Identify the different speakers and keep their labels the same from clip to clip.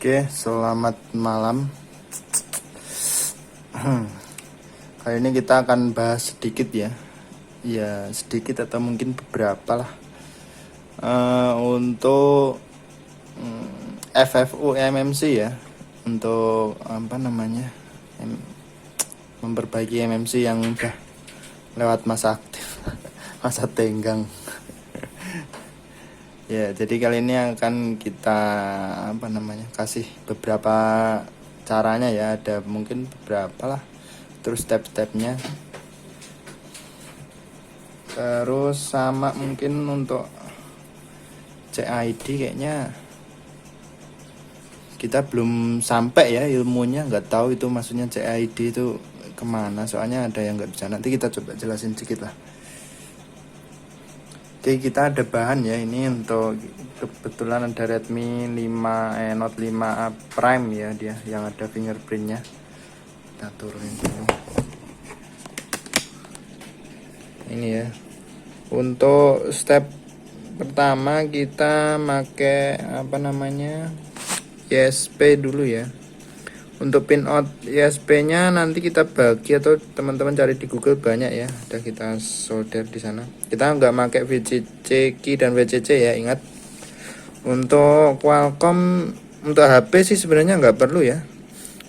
Speaker 1: Oke, selamat malam. Kali ini kita akan bahas sedikit ya. Ya, sedikit atau mungkin beberapa lah. Untuk FFU MMC ya. Untuk apa namanya? Memperbaiki MMC yang udah lewat masa aktif, masa tenggang. Ya, jadi kali ini akan kita kasih beberapa caranya ya, ada mungkin beberapa lah, terus step-stepnya, terus sama mungkin untuk CID kayaknya kita belum sampai ya ilmunya, nggak tahu itu maksudnya CID itu kemana, soalnya ada yang nggak bisa, nanti kita coba jelasin sedikit lah. Oke, kita ada bahan ya, ini untuk kebetulan ada Redmi 5 Note 5A Prime ya, dia yang ada fingerprintnya. Kita turunin dulu. Ini ya. Untuk step pertama kita pakai ISP dulu ya. Untuk pinout ISP-nya nanti kita bagi atau teman-teman cari di Google banyak ya, ada kita solder di sana. Kita nggak pakai VCC key dan VCC ya, ingat. Untuk Qualcomm untuk HP sih sebenarnya nggak perlu ya,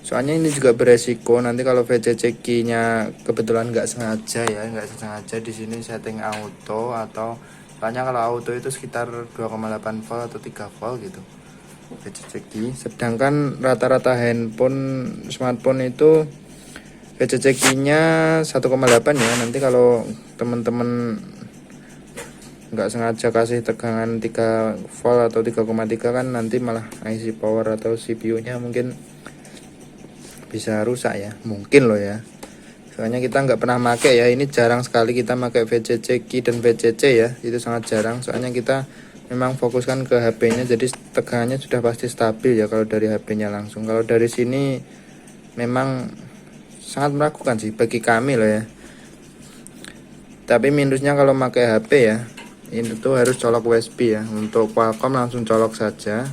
Speaker 1: soalnya ini juga beresiko nanti kalau VCC key-nya kebetulan nggak sengaja ya, nggak sengaja di sini setting auto, atau soalnya kalau auto itu sekitar 2,8 volt atau 3 volt gitu VCC key. Sedangkan rata-rata handphone smartphone itu VCC key-nya 1,8 ya. Nanti kalau teman-teman nggak sengaja kasih tegangan 3 volt atau 3,3 kan nanti malah IC power atau CPU-nya mungkin bisa rusak ya, mungkin loh ya. Soalnya kita nggak pernah pakai ya, ini jarang sekali kita pakai VCC key dan VCC ya, itu sangat jarang. Soalnya kita memang fokuskan ke HP-nya, jadi tegangannya sudah pasti stabil ya kalau dari HP-nya langsung. Kalau dari sini memang sangat meragukan sih bagi kami loh ya. Tapi minusnya kalau pakai HP ya, ini tuh harus colok USB ya. Untuk Qualcomm langsung colok saja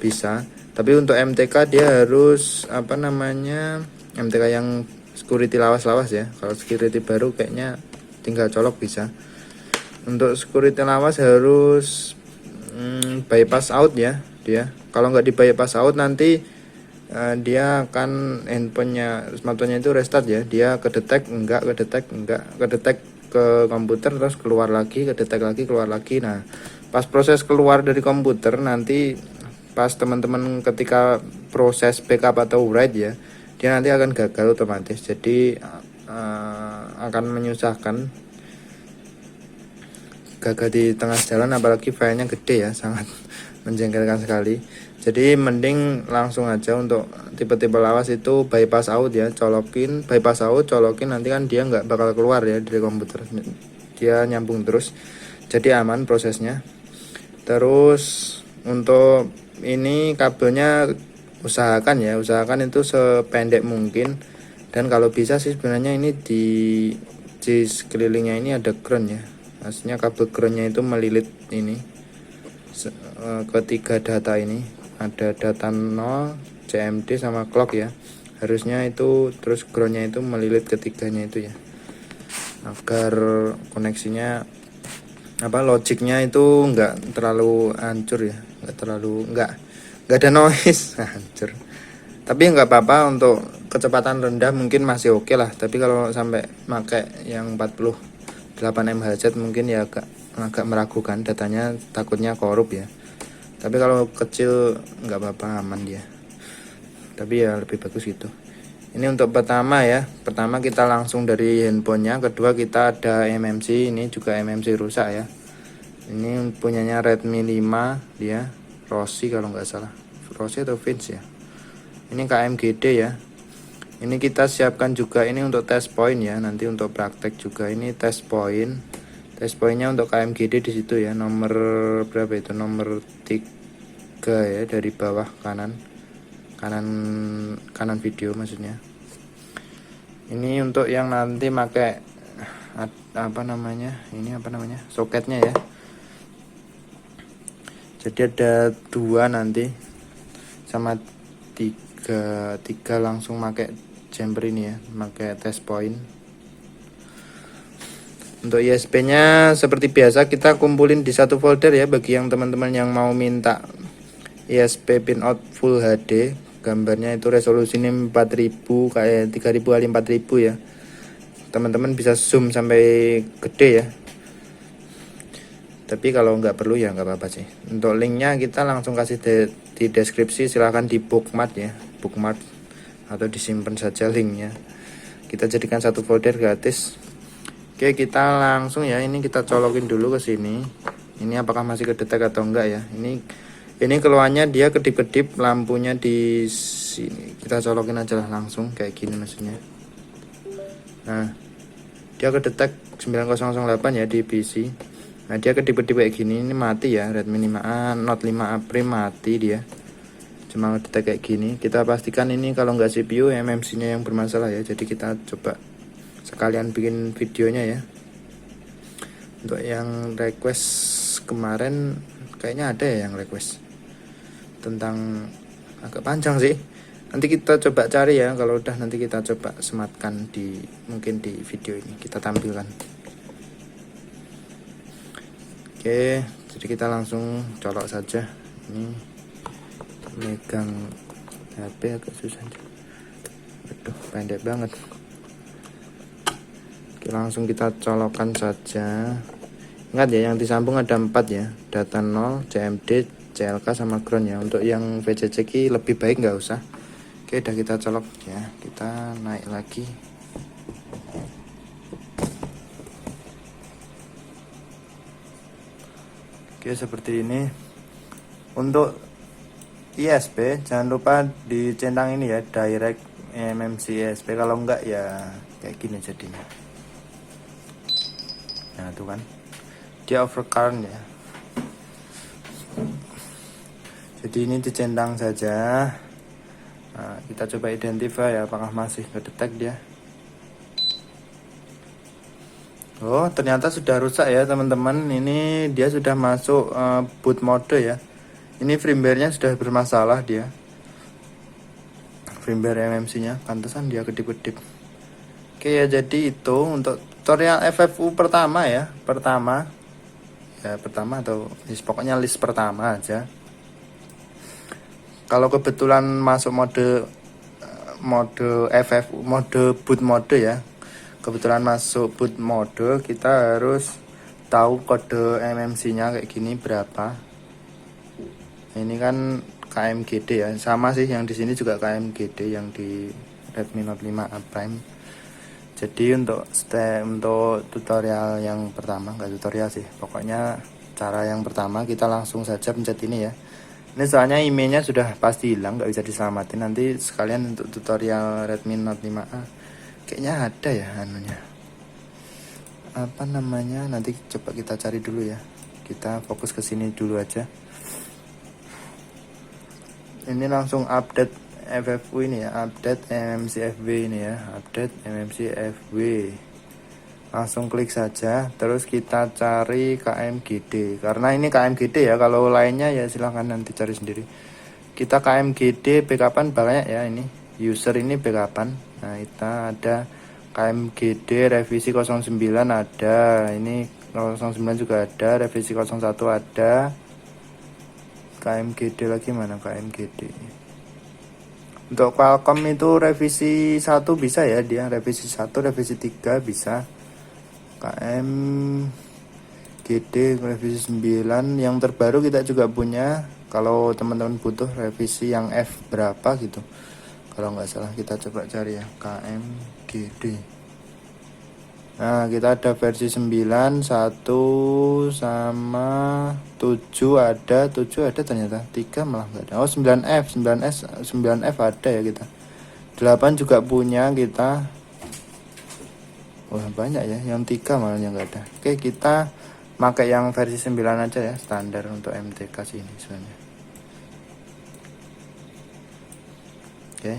Speaker 1: bisa. Tapi untuk MTK dia harus MTK yang security lawas-lawas ya. Kalau security baru kayaknya tinggal colok bisa. Untuk security lawas harus bypass out ya dia. Kalau nggak di bypass out nanti dia akan smartphone-nya itu restart ya. Dia kedetek enggak kedetek ke komputer, terus keluar lagi, kedetek lagi, keluar lagi. Nah, pas proses keluar dari komputer nanti pas teman-teman ketika proses backup atau write ya, dia nanti akan gagal otomatis. Jadi akan menyusahkan, gagal di tengah jalan, apalagi filenya gede ya, sangat menjengkelkan sekali. Jadi mending langsung aja untuk tipe-tipe lawas itu bypass out ya, bypass out, colokin, nanti kan dia nggak bakal keluar ya dari komputer, dia nyambung terus, jadi aman prosesnya. Terus untuk ini kabelnya usahakan itu sependek mungkin, dan kalau bisa sih sebenarnya ini di sekelilingnya ini ada ground ya, maksudnya kabel groundnya itu melilit ini ketiga data ini, ada data 0, CMD sama clock ya, harusnya itu terus groundnya itu melilit ketiganya itu ya, agar koneksinya logiknya itu nggak terlalu hancur ya, nggak ada noise hancur. Tapi nggak apa-apa, untuk kecepatan rendah mungkin masih oke lah, tapi kalau sampai pakai yang 48 MHz mungkin ya agak meragukan, datanya takutnya korup ya. Tapi kalau kecil nggak apa-apa, aman dia, tapi ya lebih bagus gitu. Ini untuk pertama ya, pertama kita langsung dari handphonenya. Kedua kita ada MMC, ini juga MMC rusak ya, ini punyanya Redmi 5 dia, Rossi kalau nggak salah, Rossi atau Vince ya. Ini KMGD ya. Ini kita siapkan juga ini untuk test point ya, nanti untuk praktek juga. Ini test pointnya untuk KMGD di situ ya, nomor berapa itu, nomor 3 ya, dari bawah kanan video maksudnya. Ini untuk yang nanti pakai soketnya ya. Jadi ada 2 nanti, sama tiga langsung pakai jumper ini ya, pakai test point. Untuk ISP nya seperti biasa kita kumpulin di satu folder ya, bagi yang teman-teman yang mau minta ISP pinout full HD, gambarnya itu resolusinya 4000 kayak 3000 kali 4000 ya, teman-teman bisa zoom sampai gede ya. Tapi kalau nggak perlu ya nggak apa-apa sih. Untuk linknya kita langsung kasih di deskripsi, silahkan di bookmark ya, bookmark atau disimpan saja linknya. Kita jadikan satu folder gratis. Oke, kita langsung ya, ini kita colokin dulu ke sini. Ini apakah masih kedetek atau enggak ya? Ini keluarnya dia kedip-kedip lampunya di sini. Kita colokin aja lah langsung kayak gini maksudnya. Nah, dia kedetek 9008 ya di PC. Nah, dia kedip-kedip kayak gini, ini mati ya, Redmi 5A Note 5A Prime mati dia. Cuma kedetek kayak gini. Kita pastikan ini kalau nggak CPU MMC-nya yang bermasalah ya. Jadi kita coba sekalian bikin videonya ya. Untuk yang request kemarin kayaknya ada ya yang request tentang, agak panjang sih. Nanti kita coba cari ya, kalau udah nanti kita coba sematkan mungkin di video ini kita tampilkan. Oke, jadi kita langsung colok saja. Ini megang HP agak susah. Aduh, pendek banget. Oke, langsung kita colokkan saja. Ingat ya, yang disambung ada 4 ya, data 0, CMD, CLK sama ground ya. Untuk yang VCC ki lebih baik nggak usah. Oke, udah kita colok ya, kita naik lagi. Oke, seperti ini. Untuk ISP jangan lupa dicentang ini ya, direct MMC ISP, kalau enggak ya kayak gini jadinya. Nah, tuh kan dia overcurrent ya. Jadi ini dicentang saja. Nah, kita coba identify ya, apakah masih kedetek dia. Oh, ternyata sudah rusak ya teman-teman. Ini dia sudah masuk boot mode ya. Ini firmware-nya sudah bermasalah dia. Firmware MMC-nya, pantesan dia kedip-kedip. Oke ya, jadi itu untuk tutorial FFU pertama ya. Pertama atau pokoknya list pertama aja. Kalau kebetulan masuk mode FFU, mode boot mode ya. Kebetulan masuk boot mode, kita harus tahu kode MMC-nya kayak gini berapa. Ini kan KMGD ya, sama sih yang di sini juga KMGD yang di Redmi Note 5A Prime. Jadi untuk tutorial yang pertama, enggak tutorial sih, pokoknya cara yang pertama kita langsung saja pencet ini ya. Ini soalnya emailnya sudah pasti hilang, nggak bisa diselamatin. Nanti sekalian untuk tutorial Redmi Note 5A kayaknya ada ya anunya, apa namanya, nanti coba kita cari dulu ya. Kita fokus ke sini dulu aja. Ini langsung update FFU ini ya, update MMC-FW ini ya, update MMC-FW. Langsung klik saja, terus kita cari KMGD. Karena ini KMGD ya, kalau lainnya ya silahkan nanti cari sendiri. Kita KMGD backupan banyak ya, ini user ini backupan. Nah, kita ada KMGD revisi 09 ada, ini 09 juga ada, revisi 01 ada. KMGD lagi mana KMGD? Untuk Qualcomm itu revisi 1 bisa ya, dia revisi 1, revisi 3 bisa. KMGD revisi 9 yang terbaru kita juga punya. Kalau teman-teman butuh revisi yang F berapa gitu, kalau nggak salah kita coba cari ya, KMGD. Nah, kita ada versi 9, 1 sama 7 ada, 7 ada ternyata, 3 malah nggak ada. Oh, 9F, 9F ada ya kita. 8 juga punya kita. Wah, banyak ya, yang 3 malah yang nggak ada. Oke, kita pakai yang versi 9 aja ya, standar untuk MTK sini sebenarnya. Oke.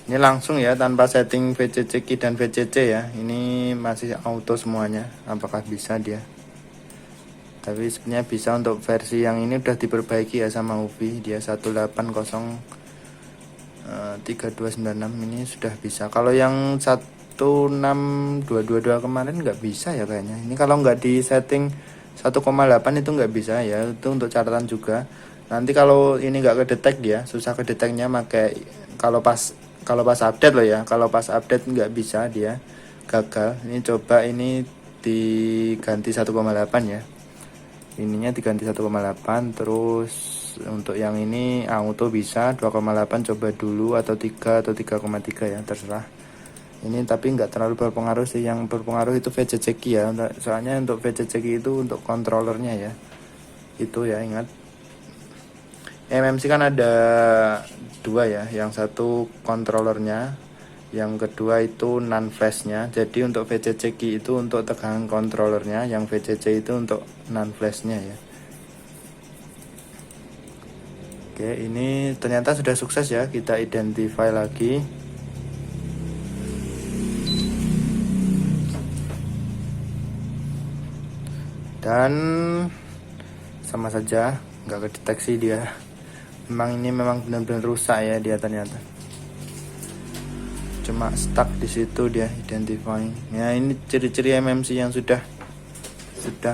Speaker 1: Ini langsung ya, tanpa setting VCC key dan VCC ya. Ini masih auto semuanya. Apakah bisa dia? Tapi sebenarnya bisa untuk versi yang ini udah diperbaiki ya sama UFI, dia 1803296 ini sudah bisa. Kalau yang 16222 kemarin nggak bisa ya kayaknya. Ini kalau nggak di setting 1,8 itu nggak bisa ya, itu untuk catatan juga. Nanti kalau ini nggak kedetek dia, susah kedeteknya, pakai kalau pas update loh ya, kalau pas update nggak bisa, dia gagal. Ini coba ini diganti 1,8 ya, ininya diganti 1,8. Terus untuk yang ini auto bisa 2,8, coba dulu, atau 3 atau 3,3 ya, terserah. Ini tapi nggak terlalu berpengaruh sih, yang berpengaruh itu VCC key ya, soalnya untuk VCC key itu untuk controllernya ya, itu ya, ingat MMC kan ada dua ya, yang satu controllernya, yang kedua itu non flash nya. Jadi untuk VCC key itu untuk tegangan controllernya, yang VCC itu untuk non flash nya ya. Oke, ini ternyata sudah sukses ya, kita identify lagi. Dan sama saja nggak kedeteksi dia. Memang benar-benar rusak ya dia, ternyata cuma stuck di situ dia identifying ya. Ini ciri-ciri MMC yang sudah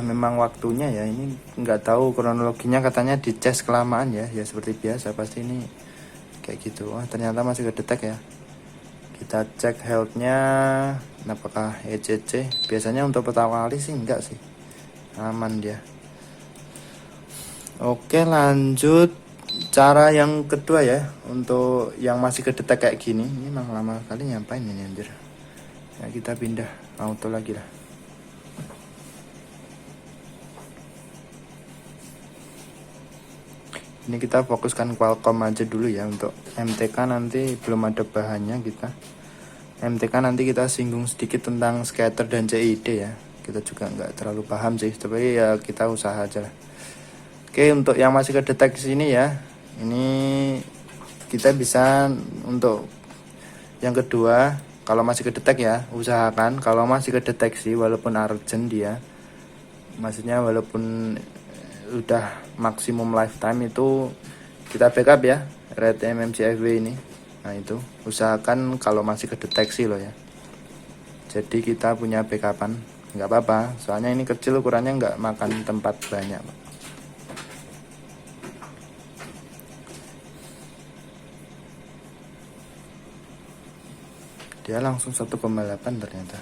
Speaker 1: memang waktunya ya. Ini nggak tahu kronologinya, katanya dicas kelamaan ya seperti biasa pasti ini kayak gitu. Ternyata masih kedetek ya. Kita cek healthnya apakah ECC. Biasanya untuk pertama kali sih enggak sih, aman dia. Oke, lanjut cara yang kedua ya, untuk yang masih kedetek kayak gini. Ini memang lama kali ngapain ini anjir ya. Kita pindah auto lagi lah. Ini kita fokuskan Qualcomm aja dulu ya. Untuk MTK nanti belum ada bahannya kita. MTK nanti kita singgung sedikit tentang scatter dan CID ya. Kita juga nggak terlalu paham sih, tapi ya kita usaha aja lah. Oke, untuk yang masih kedeteksi ini ya, ini kita bisa untuk yang kedua, kalau masih kedetek ya, usahakan kalau masih kedeteksi walaupun urgent dia, maksudnya walaupun udah maksimum lifetime, itu kita backup ya Red MMCFW ini. Nah itu usahakan kalau masih kedeteksi loh ya, jadi kita punya backupan. Nggak apa-apa, soalnya ini kecil ukurannya, nggak makan tempat banyak. Dia langsung 1,8 ternyata.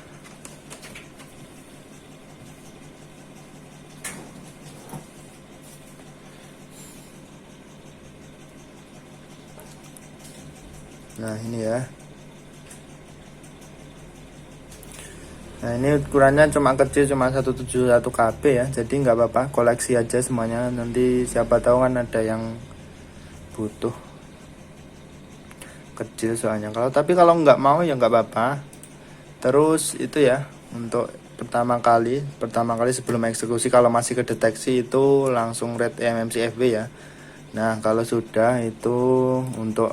Speaker 1: Nah ini ya. Nah ini ukurannya cuma kecil, cuma 171 KB ya. Jadi nggak apa-apa, koleksi aja semuanya. Nanti siapa tahu kan ada yang butuh. Kecil soalnya. Tapi kalau nggak mau ya nggak apa-apa. Terus itu ya, untuk pertama kali sebelum eksekusi, kalau masih kedeteksi itu langsung Red MMCFW ya. Nah kalau sudah itu untuk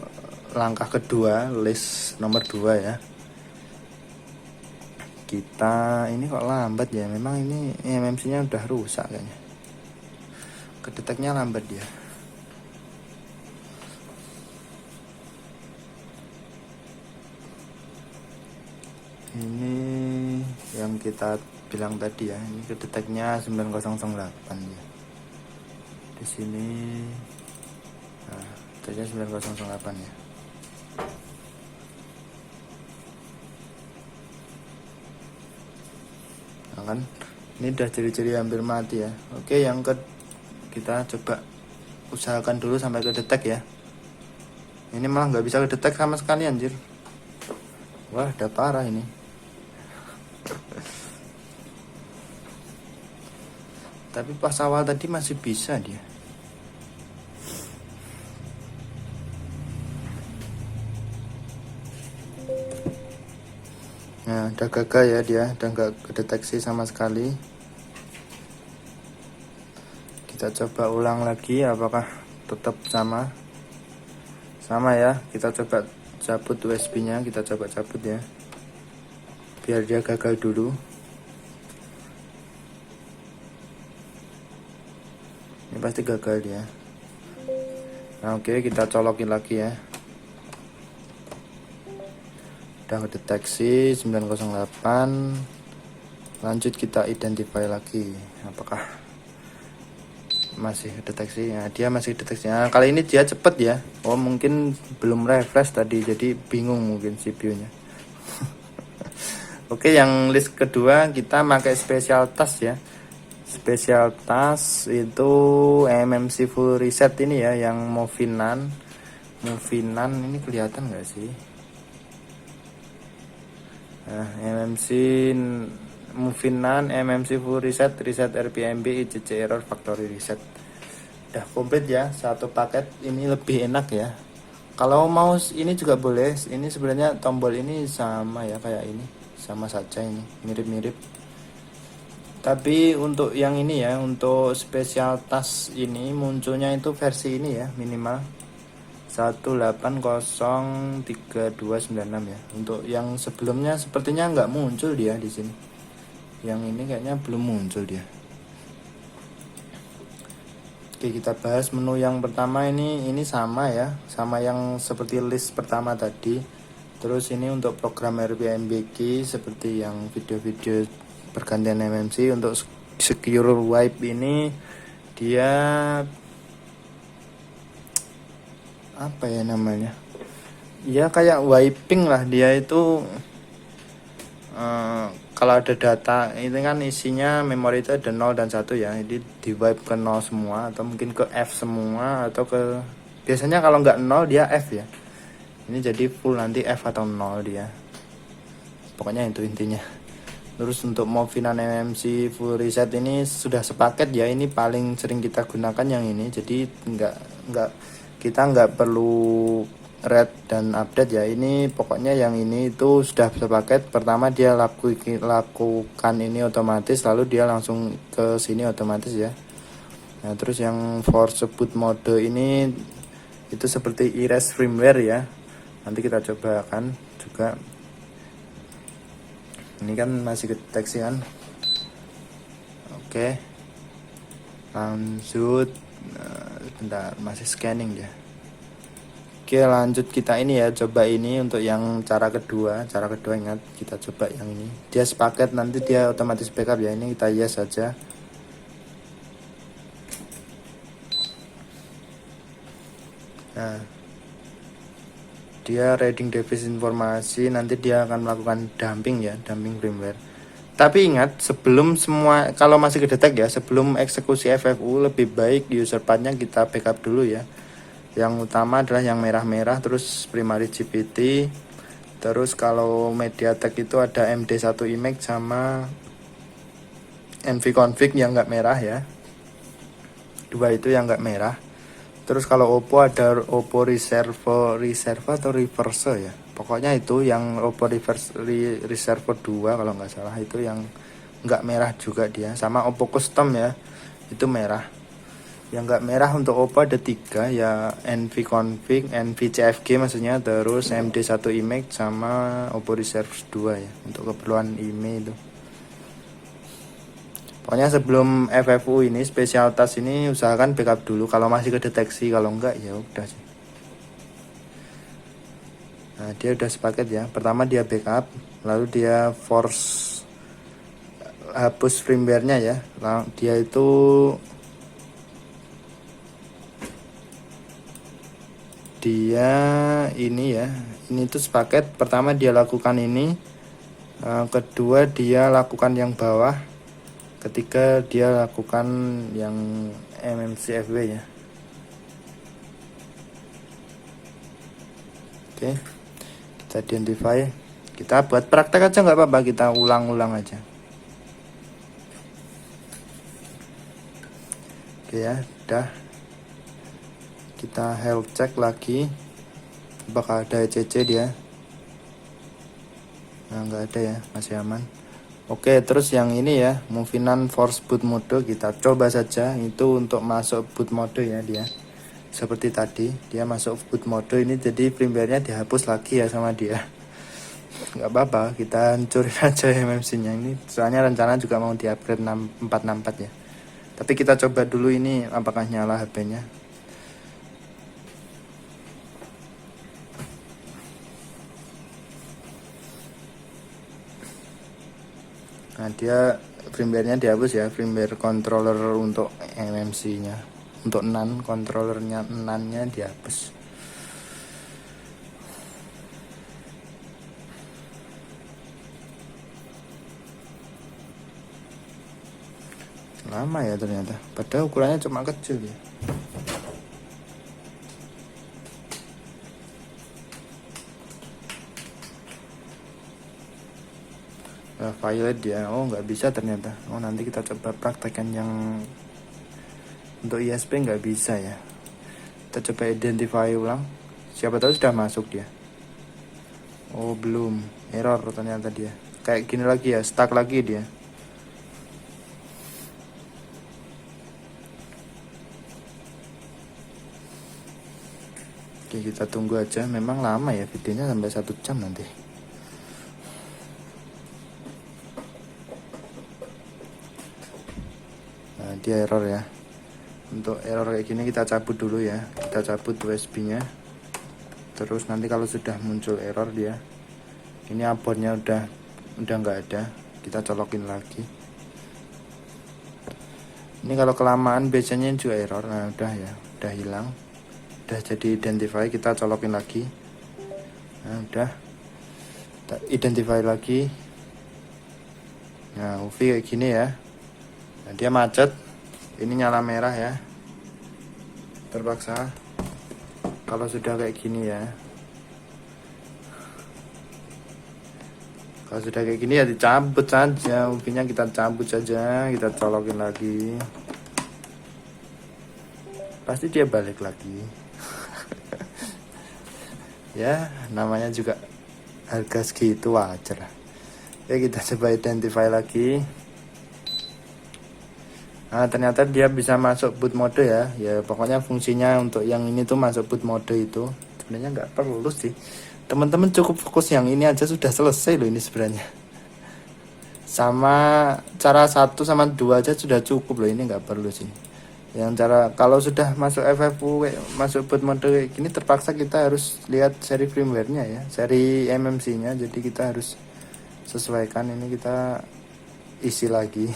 Speaker 1: langkah kedua, list nomor 2 ya. Kita ini kok lambat ya, memang ini MMC nya udah rusak kayaknya, kedeteknya lambat dia. Ini yang kita bilang tadi ya, ini kedeteknya 9008 ya. Di sini nah, kedeteknya 9008 ya. Nah kan ini udah ciri-ciri hampir mati ya. Oke, yang kita coba usahakan dulu sampai kedetek ya. Ini malah nggak bisa kedetek sama sekali anjir. Wah udah parah ini. Tapi pas awal tadi masih bisa dia. Nah udah gagal ya dia, udah nggak kedeteksi sama sekali. Kita coba ulang lagi, apakah tetap sama ya. Kita coba cabut USB nya, kita coba cabut ya, biar dia gagal dulu. pasti gagal dia. Nah oke, kita colokin lagi ya. Udah kedeteksi 908. Lanjut kita identify lagi apakah masih deteksi. Nah, dia masih deteksi. Nah, kali ini dia cepet ya. Oh mungkin belum refresh tadi, jadi bingung mungkin CPU-nya. Oke, yang list kedua kita pakai special task ya. Special task itu MMC full reset ini ya, yang Movinan ini kelihatan nggak sih? Nah, Movinan MMC full reset RPMB ICC error factory reset. Udah komplit ya, satu paket. Ini lebih enak ya. Kalau mouse ini juga boleh. Ini sebenarnya tombol ini sama ya kayak ini, sama saja, ini mirip-mirip. Tapi untuk yang ini ya, untuk special task ini munculnya itu versi ini ya, minimal 1803296 ya. Untuk yang sebelumnya sepertinya nggak muncul dia di sini. Yang ini kayaknya belum muncul dia. Oke, kita bahas menu yang pertama ini sama ya, sama yang seperti list pertama tadi. Terus ini untuk program RPMB key seperti yang video-video pergantian MMC. Untuk secure wipe ini dia apa ya namanya? Ya kayak wiping lah, dia itu kalau ada data ini kan isinya memori itu ada 0 dan 1 ya, jadi di wipe ke 0 semua atau mungkin ke F semua, atau ke biasanya kalau nggak 0 dia F ya. Ini jadi full nanti F atau 0 dia, pokoknya itu intinya. Terus untuk Movinan MMC full reset ini sudah sepaket ya, ini paling sering kita gunakan yang ini, jadi kita nggak perlu read dan update ya. Ini pokoknya yang ini itu sudah sepaket. Pertama dia lakukan ini otomatis, lalu dia langsung ke sini otomatis ya. Nah terus yang force boot mode ini itu seperti erase firmware ya, nanti kita coba kan juga. Ini kan masih kedeteksi kan. Oke, lanjut. Bentar, masih scanning ya. Oke, lanjut kita ini ya, coba ini untuk yang cara kedua ingat kita coba yang ini. Dia sepaket, nanti dia otomatis backup ya. Ini kita yes saja. Nah, dia reading device informasi, nanti dia akan melakukan dumping ya, dumping firmware. Tapi ingat, sebelum semua, kalau masih kedetek ya, sebelum eksekusi FFU lebih baik user pathnya kita backup dulu ya. Yang utama adalah yang merah-merah, terus primary GPT, terus kalau MediaTek itu ada MD1 image sama NVConfig yang nggak merah ya, dua itu yang nggak merah. Terus kalau Oppo ada Oppo Reserve atau Reverse ya, pokoknya itu yang Oppo Reserve 2 kalau nggak salah, itu yang nggak merah juga dia. Sama Oppo Custom ya, itu merah. Yang nggak merah untuk Oppo ada 3 ya, NVConfig, NVCFG maksudnya, terus MD1 image sama Oppo Reserve 2 ya, untuk keperluan email itu. Pokoknya sebelum FFU ini, special task ini usahakan backup dulu kalau masih kedeteksi, kalau enggak ya udah sih. Nah dia udah sepaket ya, pertama dia backup, lalu dia force hapus firmware-nya ya. Dia itu ini ya, ini tuh sepaket. Pertama dia lakukan ini, kedua dia lakukan yang bawah, ketiga dia lakukan yang MMCFW ya. Oke, kita identify, kita buat praktek aja nggak apa-apa, kita ulang-ulang aja. Oke ya, udah. Kita health check lagi, apakah ada ECC dia. Nah nggak ada ya, masih aman. Oke, terus yang ini ya, Movinan force boot mode, kita coba saja. Itu untuk masuk boot mode ya dia. Seperti tadi, dia masuk boot mode ini, jadi firmware-nya dihapus lagi ya sama dia. Nggak apa-apa, kita hancurin aja MMC-nya ini. Soalnya rencana juga mau di-upgrade 464 ya. Tapi kita coba dulu ini apakah nyala HP-nya. Nah, dia firmware-nya dihapus ya, firmware controller untuk MMC-nya. Untuk NAN, controllernya NAN-nya dihapus. Lama ya ternyata, padahal ukurannya cuma kecil ya. Violet ya, oh nggak bisa ternyata. Oh nanti kita coba praktekkan yang untuk ISP nggak bisa ya. Kita coba identify ulang, siapa tahu sudah masuk dia. Oh belum, error ternyata dia. Kayak gini lagi ya, stuck lagi dia. Oke, kita tunggu aja. Memang lama ya videonya, sampai 1 jam nanti. Nah, dia error ya. Untuk error kayak gini kita cabut dulu ya. Kita cabut USB-nya. Terus nanti kalau sudah muncul error dia, ini abonnya udah nggak ada, kita colokin lagi. Ini kalau kelamaan biasanya juga error. Nah, udah ya, udah hilang. Udah jadi identify, kita colokin lagi. Nah, udah kita identify lagi. Nah, UV kayak gini ya. Nah, dia macet. Ini nyala merah ya. Terpaksa kalau sudah kayak gini ya. Kalau sudah kayak gini ya dicabut saja, UV-nya kita cabut saja, kita colokin lagi. Pasti dia balik lagi. Ya namanya juga harga segitu wajar lah. Ya kita coba identify lagi. Nah ternyata dia bisa masuk boot mode ya. Ya pokoknya fungsinya untuk yang ini tuh masuk boot mode itu sebenarnya nggak perlu sih. Teman-teman cukup fokus yang ini aja sudah selesai loh ini sebenarnya. Sama cara 1 sama 2 aja sudah cukup loh, ini nggak perlu sih. Yang cara kalau sudah masuk FFU masuk boot mode kayak gini, terpaksa kita harus lihat seri firmware-nya ya, seri MMC-nya. Jadi kita harus sesuaikan, ini kita isi lagi.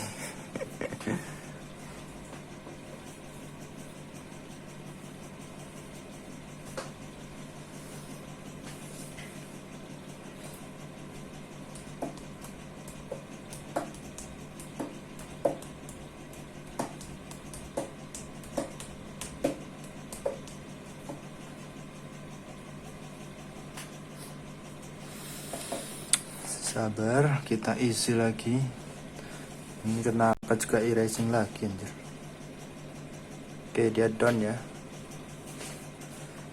Speaker 1: Sabar, kita isi lagi. Ini kenapa juga erasing lagi anjir. Oke, dia down ya.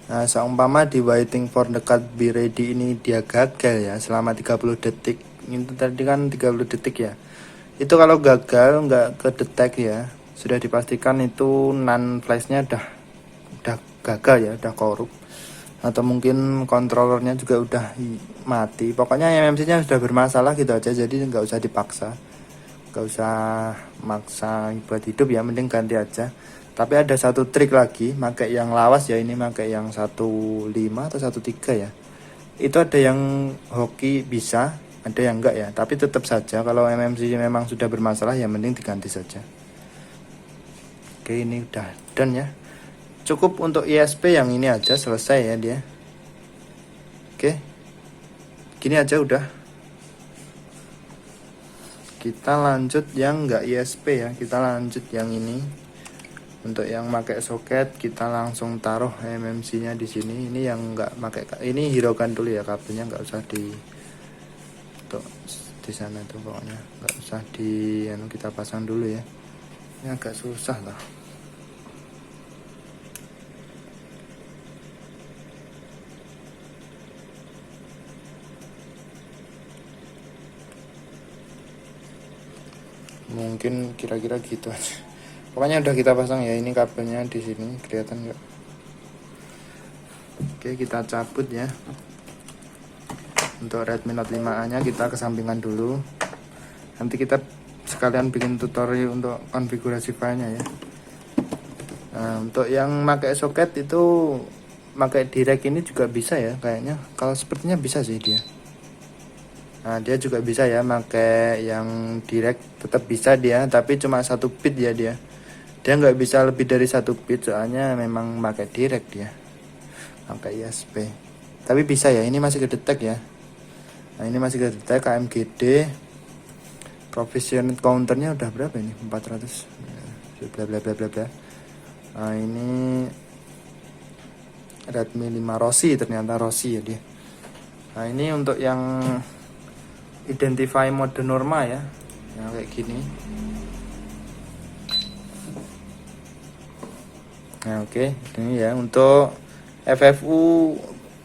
Speaker 1: Nah, seumpama di waiting for the card be ready ini dia gagal ya selama 30 detik. Ini tadi kan 30 detik ya. Itu kalau gagal nggak kedetek ya, sudah dipastikan itu NAND flashnya udah gagal ya, udah korup. Atau mungkin kontrolernya juga udah mati. Pokoknya MMC-nya sudah bermasalah gitu aja. Jadi nggak usah dipaksa, nggak usah maksa buat hidup ya, mending ganti aja. Tapi ada satu trik lagi, pakai yang lawas ya, ini pakai yang 15 atau 13 ya. Itu ada yang hoki bisa, ada yang enggak ya. Tapi tetap saja kalau MMC memang sudah bermasalah ya mending diganti saja. Oke, ini udah done ya. Cukup untuk ISP yang ini aja, selesai ya dia. Oke, gini aja udah. Kita lanjut yang enggak ISP ya, kita lanjut yang ini. Untuk yang pakai soket kita langsung taruh MMC nya di sini. Ini yang enggak pakai, ini hiraukan dulu ya, kabelnya nggak usah di sana tuh, pokoknya nggak usah di kita pasang dulu ya. Ini agak susah lah. Mungkin kira-kira gitu aja. Pokoknya udah kita pasang ya, ini kabelnya di sini, kelihatan nggak? Oke, kita cabut ya. Untuk Redmi Note 5A nya kita kesampingkan dulu. Nanti kita sekarang sekalian bikin tutorial untuk konfigurasi filenya ya. Nah, untuk yang pakai soket itu pakai direct ini juga bisa ya kayaknya. Kalau sepertinya bisa sih dia. Nah, dia juga bisa ya pakai yang direct, tetap bisa dia, tapi cuma 1 bit ya dia. Dia nggak bisa lebih dari 1 bit soalnya memang pakai direct dia. Pakai ISP. Tapi bisa ya, ini masih kedetek ya. Nah, ini masih kedetek KMGD. Provisioned counternya udah berapa ini? 400. Bla bla bla bla bla. Nah, ini Redmi 5 Rossi, ternyata Rossi ya dia. Nah, ini untuk yang identify mode normal ya, yang kayak gini. Nah, oke, ini ya untuk FFU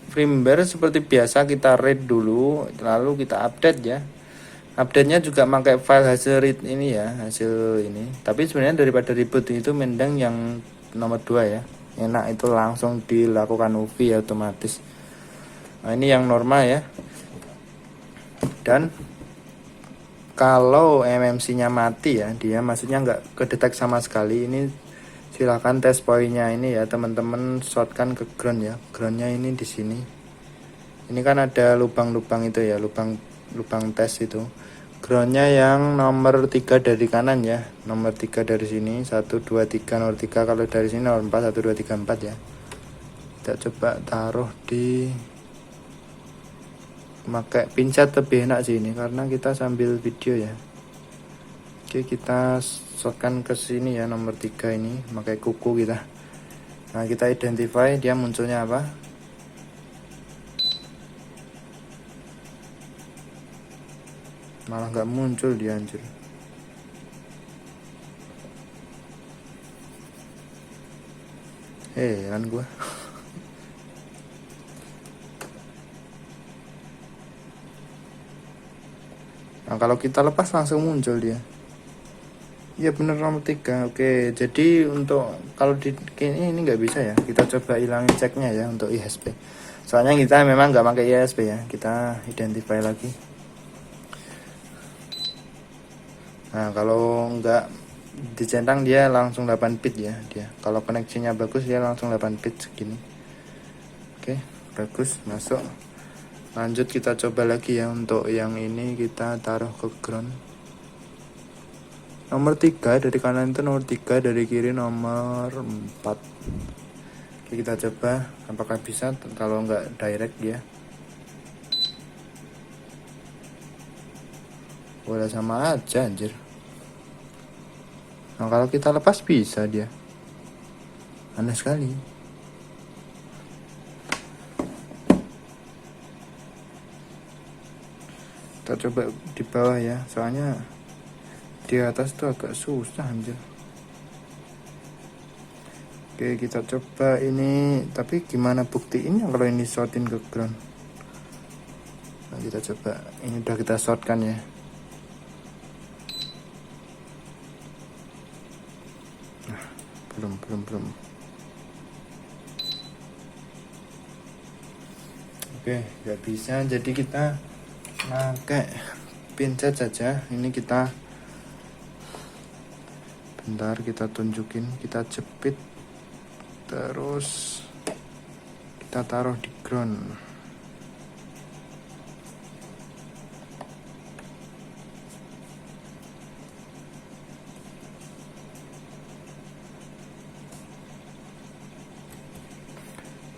Speaker 1: firmware seperti biasa kita read dulu, lalu kita update ya. Update-nya juga pakai file hasil read ini ya, hasil ini. Tapi sebenarnya daripada ribut itu mending yang nomor 2 ya. Enak, itu langsung dilakukan UV ya, otomatis. Nah, ini yang normal ya. Dan kalau MMC-nya mati ya, dia maksudnya nggak kedetek sama sekali, ini silahkan tes poinnya ini ya teman-teman, shotkan ke ground ya. Groundnya ini di sini. Ini kan ada lubang-lubang itu ya, lubang tes itu. Groundnya yang nomor 3 dari kanan ya, nomor 3 dari sini, 1 2 3 nomor 3, kalau dari sini nomor 4, 1 2 3 4 ya. Kita coba taruh di, pakai pincat lebih enak sih ini karena kita sambil video ya. Oke, kita shotkan ke sini ya, nomor 3 ini pakai kuku kita. Nah, kita identify dia munculnya apa. Malah nggak muncul dia, anjir. Kan gua. Nah, kalau kita lepas langsung muncul dia. Iya bener, nomor 3. Oke, jadi untuk kalau di ini nggak bisa ya. Kita coba hilangin ceknya ya untuk ISP. Soalnya kita memang nggak pakai ISP ya. Kita identify lagi. Nah, kalau nggak dicentang dia langsung 8 bit ya dia. Kalau koneksinya bagus dia langsung 8 bit segini. Oke, bagus, masuk. Lanjut kita coba lagi ya, untuk yang ini kita taruh ke ground. Nomor 3 dari kanan itu nomor 3, dari kiri nomor 4. Oke, kita coba apakah bisa. Kalau nggak direct ya. Boleh sama aja, anjir. Nah, kalau kita lepas bisa dia. Aneh sekali. Kita coba di bawah ya, soalnya di atas tuh agak susah, anjir. Oke, kita coba ini, tapi gimana buktiinnya kalau ini shortin ke ground. Nah, kita coba, ini udah kita shortkan ya. Nah, belum. Oke, nggak bisa, jadi kita pakai pinset saja. Ini kita bentar, kita tunjukin, kita jepit, terus kita taruh di ground.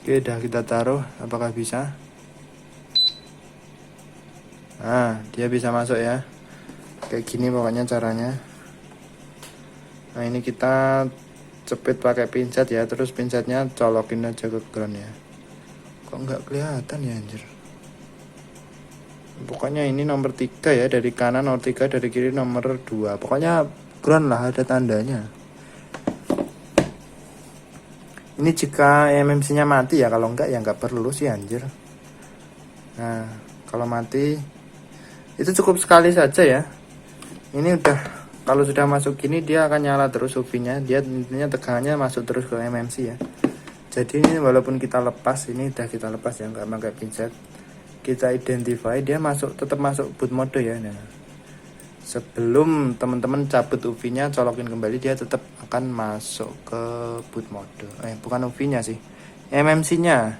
Speaker 1: Oke, udah kita taruh, apakah bisa? Nah, dia bisa masuk ya. Kayak gini pokoknya caranya. Nah, ini kita cepet pakai pinset ya, terus pinsetnya colokin aja ke ground ya. Kok nggak kelihatan ya, anjir. Pokoknya ini nomor 3 ya, dari kanan nomor 3, dari kiri nomor 2. Pokoknya ground lah, ada tandanya. Ini jika MMC-nya mati ya, kalau enggak ya nggak perlu sih, anjir. Nah, kalau mati itu cukup sekali saja ya. Ini udah, kalau sudah masuk gini dia akan nyala terus UV-nya. Dia intinya tegangannya masuk terus ke MMC ya. Jadi ini walaupun kita lepas, ini udah kita lepas ya, nggak pakai pinset. Kita identify dia masuk, tetap masuk boot mode ya. Nah, Sebelum teman-teman cabut UV-nya, colokin kembali, dia tetap akan masuk ke boot mode. Bukan UV-nya sih, MMC-nya.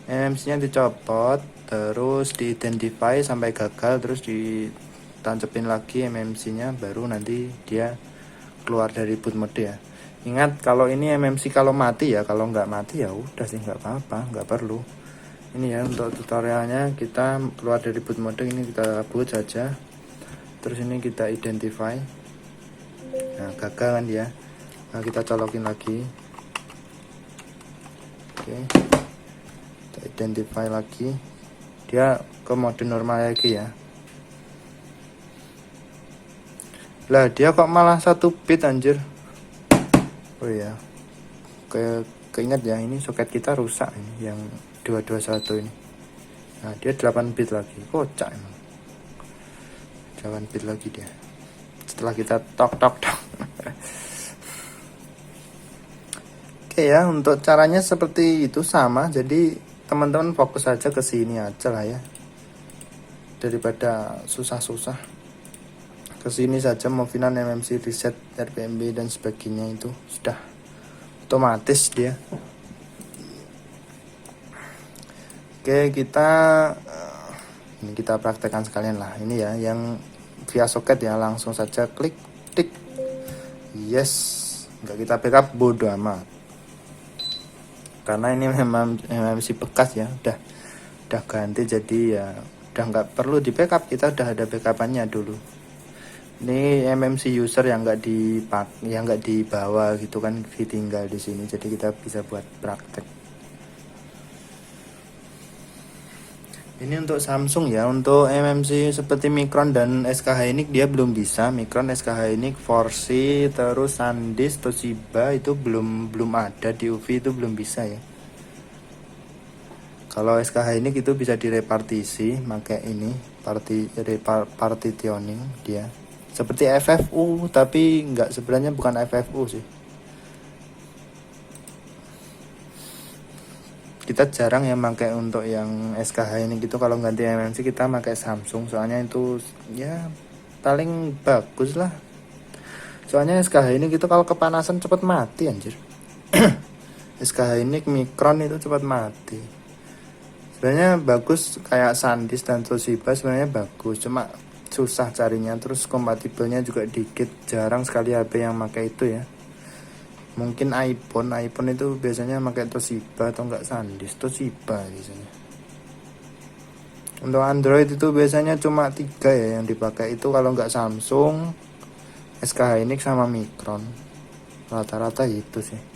Speaker 1: MMC-nya dicopot, terus di-identify sampai gagal, terus ditancepin lagi MMC-nya, baru nanti dia keluar dari boot mode ya. Ingat kalau ini MMC kalau mati ya, kalau nggak mati ya udah sih, nggak apa-apa, nggak perlu. Ini ya untuk tutorialnya, kita keluar dari boot mode ini, kita boot saja. Terus ini kita identify. Nah gagal kan dia. Nah kita colokin lagi. Oke, kita identify lagi, dia ke mode normal lagi ya. Lah dia kok malah 1 bit anjir. Oh iya, keinget ya, ini soket kita rusak ini yang 221 ini. Nah dia 8 bit lagi, kocak emang. 8 bit lagi dia setelah kita tok. Oke ya, untuk caranya seperti itu sama. Jadi teman-teman fokus aja ke sini aja lah ya, daripada susah-susah. Ke sini saja, Movinan, MMC, reset, RPMB dan sebagainya itu sudah otomatis dia. Oke, ini kita praktekkan sekalian lah. Ini ya yang via soket ya, langsung saja klik tik yes, nggak kita backup bodo amat, karena ini memang MMC bekas ya, udah ganti, jadi ya udah nggak perlu di backup, kita udah ada backupannya dulu. Ini MMC user yang nggak dibawa gitu kan, ditinggal di sini, jadi kita bisa buat praktek. Ini untuk Samsung ya. Untuk MMC seperti Micron dan SK Hynix dia belum bisa. Micron, SK Hynix, Forsy, terus SanDisk, Toshiba itu belum ada di UV, itu belum bisa ya. Kalau SK Hynix itu bisa direpartisi pakai ini, partitioning dia. Seperti FFU, tapi sebenarnya bukan FFU sih. Kita jarang ya pakai untuk yang SKH ini gitu. Kalau ganti MMC kita pakai Samsung, soalnya itu ya paling bagus lah. Soalnya SKH ini gitu kalau kepanasan cepet mati anjir. SKH ini Micron itu cepat mati. Sebenarnya bagus kayak SanDisk dan Toshiba, sebenarnya bagus, cuma susah carinya, terus kompatibelnya juga dikit, jarang sekali HP yang pakai itu ya. Mungkin iPhone itu biasanya pakai Toshiba atau enggak SanDisk, Toshiba biasanya. Untuk Android itu biasanya cuma 3 ya yang dipakai, itu kalau enggak Samsung, SK Hynix sama Micron. Rata-rata itu sih.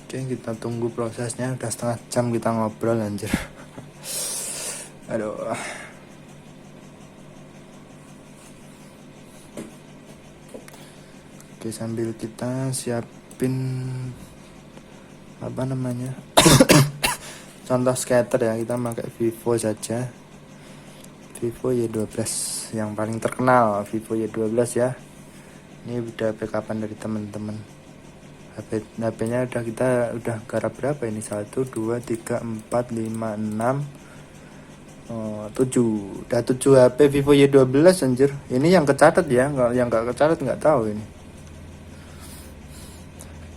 Speaker 1: Oke, kita tunggu prosesnya. Udah setengah jam kita ngobrol anjir. Aduh. Oke, sambil kita siapin apa namanya contoh scatter ya, kita pakai Vivo saja. Vivo Y12 yang paling terkenal, Vivo Y12 ya. Ini udah backupan dari teman-teman. HP-nya udah garap berapa ini? 1, 2, 3, 4, 5, 6, 7. Udah 7 HP Vivo Y12 anjir. Ini yang kecatat ya, yang gak kecatat nggak tahu ini.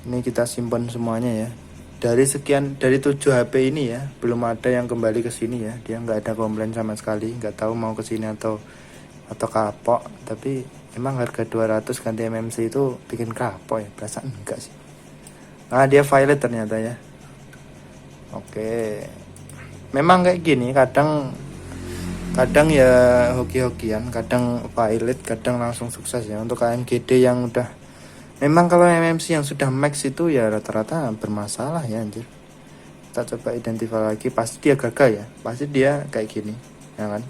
Speaker 1: Ini kita simpan semuanya ya. Dari 7 HP ini ya, belum ada yang kembali ke sini ya. Dia nggak ada komplain sama sekali, nggak tahu mau ke sini atau kapok. Tapi emang harga 200 ganti MMC itu bikin kapok ya? Perasaan enggak sih. Nah dia violet ternyata ya. Oke, memang kayak gini, kadang ya hoki-hokian, kadang violet, kadang langsung sukses ya. Untuk KMGD yang udah, memang kalau MMC yang sudah max itu ya rata-rata bermasalah ya anjir. Kita coba identify lagi, pasti dia gagal ya, pasti dia kayak gini ya kan.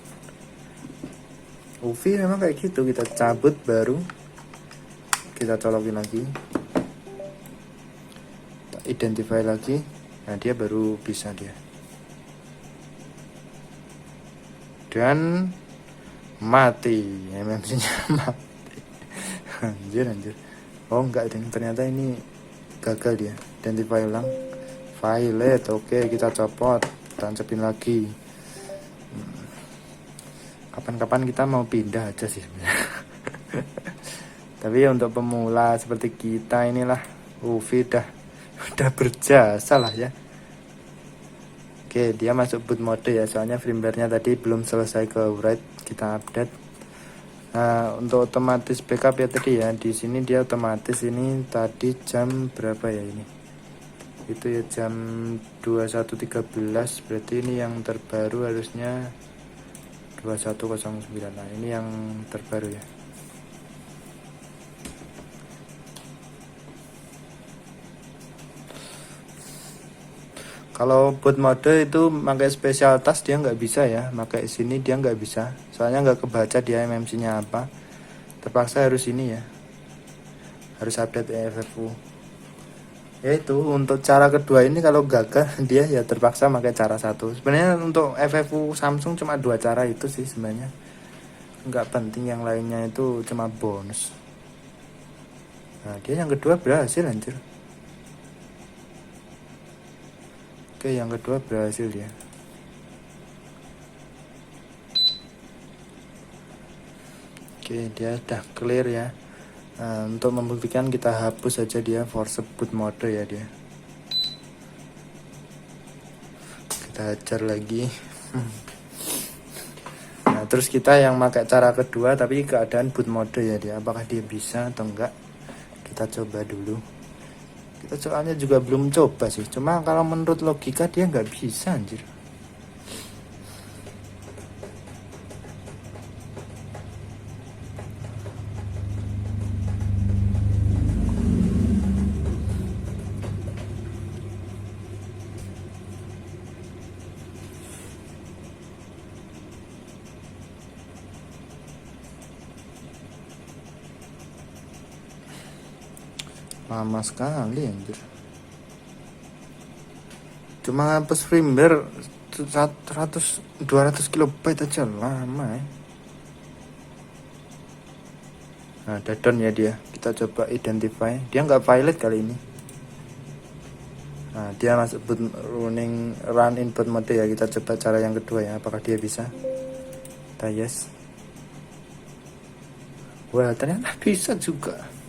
Speaker 1: UV memang kayak gitu, kita cabut baru kita colokin lagi, identify lagi, nah dia baru bisa dia, dan mati MMC nya mati. anjir Oh enggak deh, ternyata ini gagal dia. Identify ulang violet. Oke, kita copot, tancapin lagi. Kapan-kapan kita mau pindah aja sih sebenarnya. Tapi untuk pemula seperti kita inilah UV udah berjasa lah ya. Oke, dia masuk boot mode ya, soalnya firmware-nya tadi belum selesai ke write, kita update. Nah, untuk otomatis backup ya tadi ya, di sini dia otomatis. Ini tadi jam berapa ya ini? Itu ya jam 21.13, berarti ini yang terbaru harusnya 21.09. Nah, ini yang terbaru ya. Kalau boot mode itu pakai special task dia nggak bisa ya, pakai sini dia nggak bisa, soalnya nggak kebaca dia MMC nya apa, terpaksa harus ini ya, harus update EFFU. Ya itu untuk cara kedua ini, kalau gagal dia ya terpaksa pakai cara satu. Sebenarnya untuk FFU Samsung cuma 2 cara itu sih sebenarnya, nggak penting, yang lainnya itu cuma bonus. Nah dia yang kedua berhasil anjir. Oke, yang kedua berhasil dia. Oke, dia udah clear ya. Nah, untuk membuktikan kita hapus saja dia force boot mode ya dia. Kita hajar lagi. Nah, terus kita yang pakai cara kedua tapi keadaan boot mode ya dia. Apakah dia bisa atau enggak? Kita coba dulu. Kita soalnya juga belum coba sih. Cuma kalau menurut logika dia nggak bisa anjir. Lama sekali anjir. Cuma hapus firmware 200 kilobyte aja lama ya. Nah ada down ya dia. Kita coba identify. Dia nggak violet kali ini. Nah dia masuk boot run in boot mode ya. Kita coba cara yang kedua ya, apakah dia bisa. Kita yes. Wah ternyata bisa juga.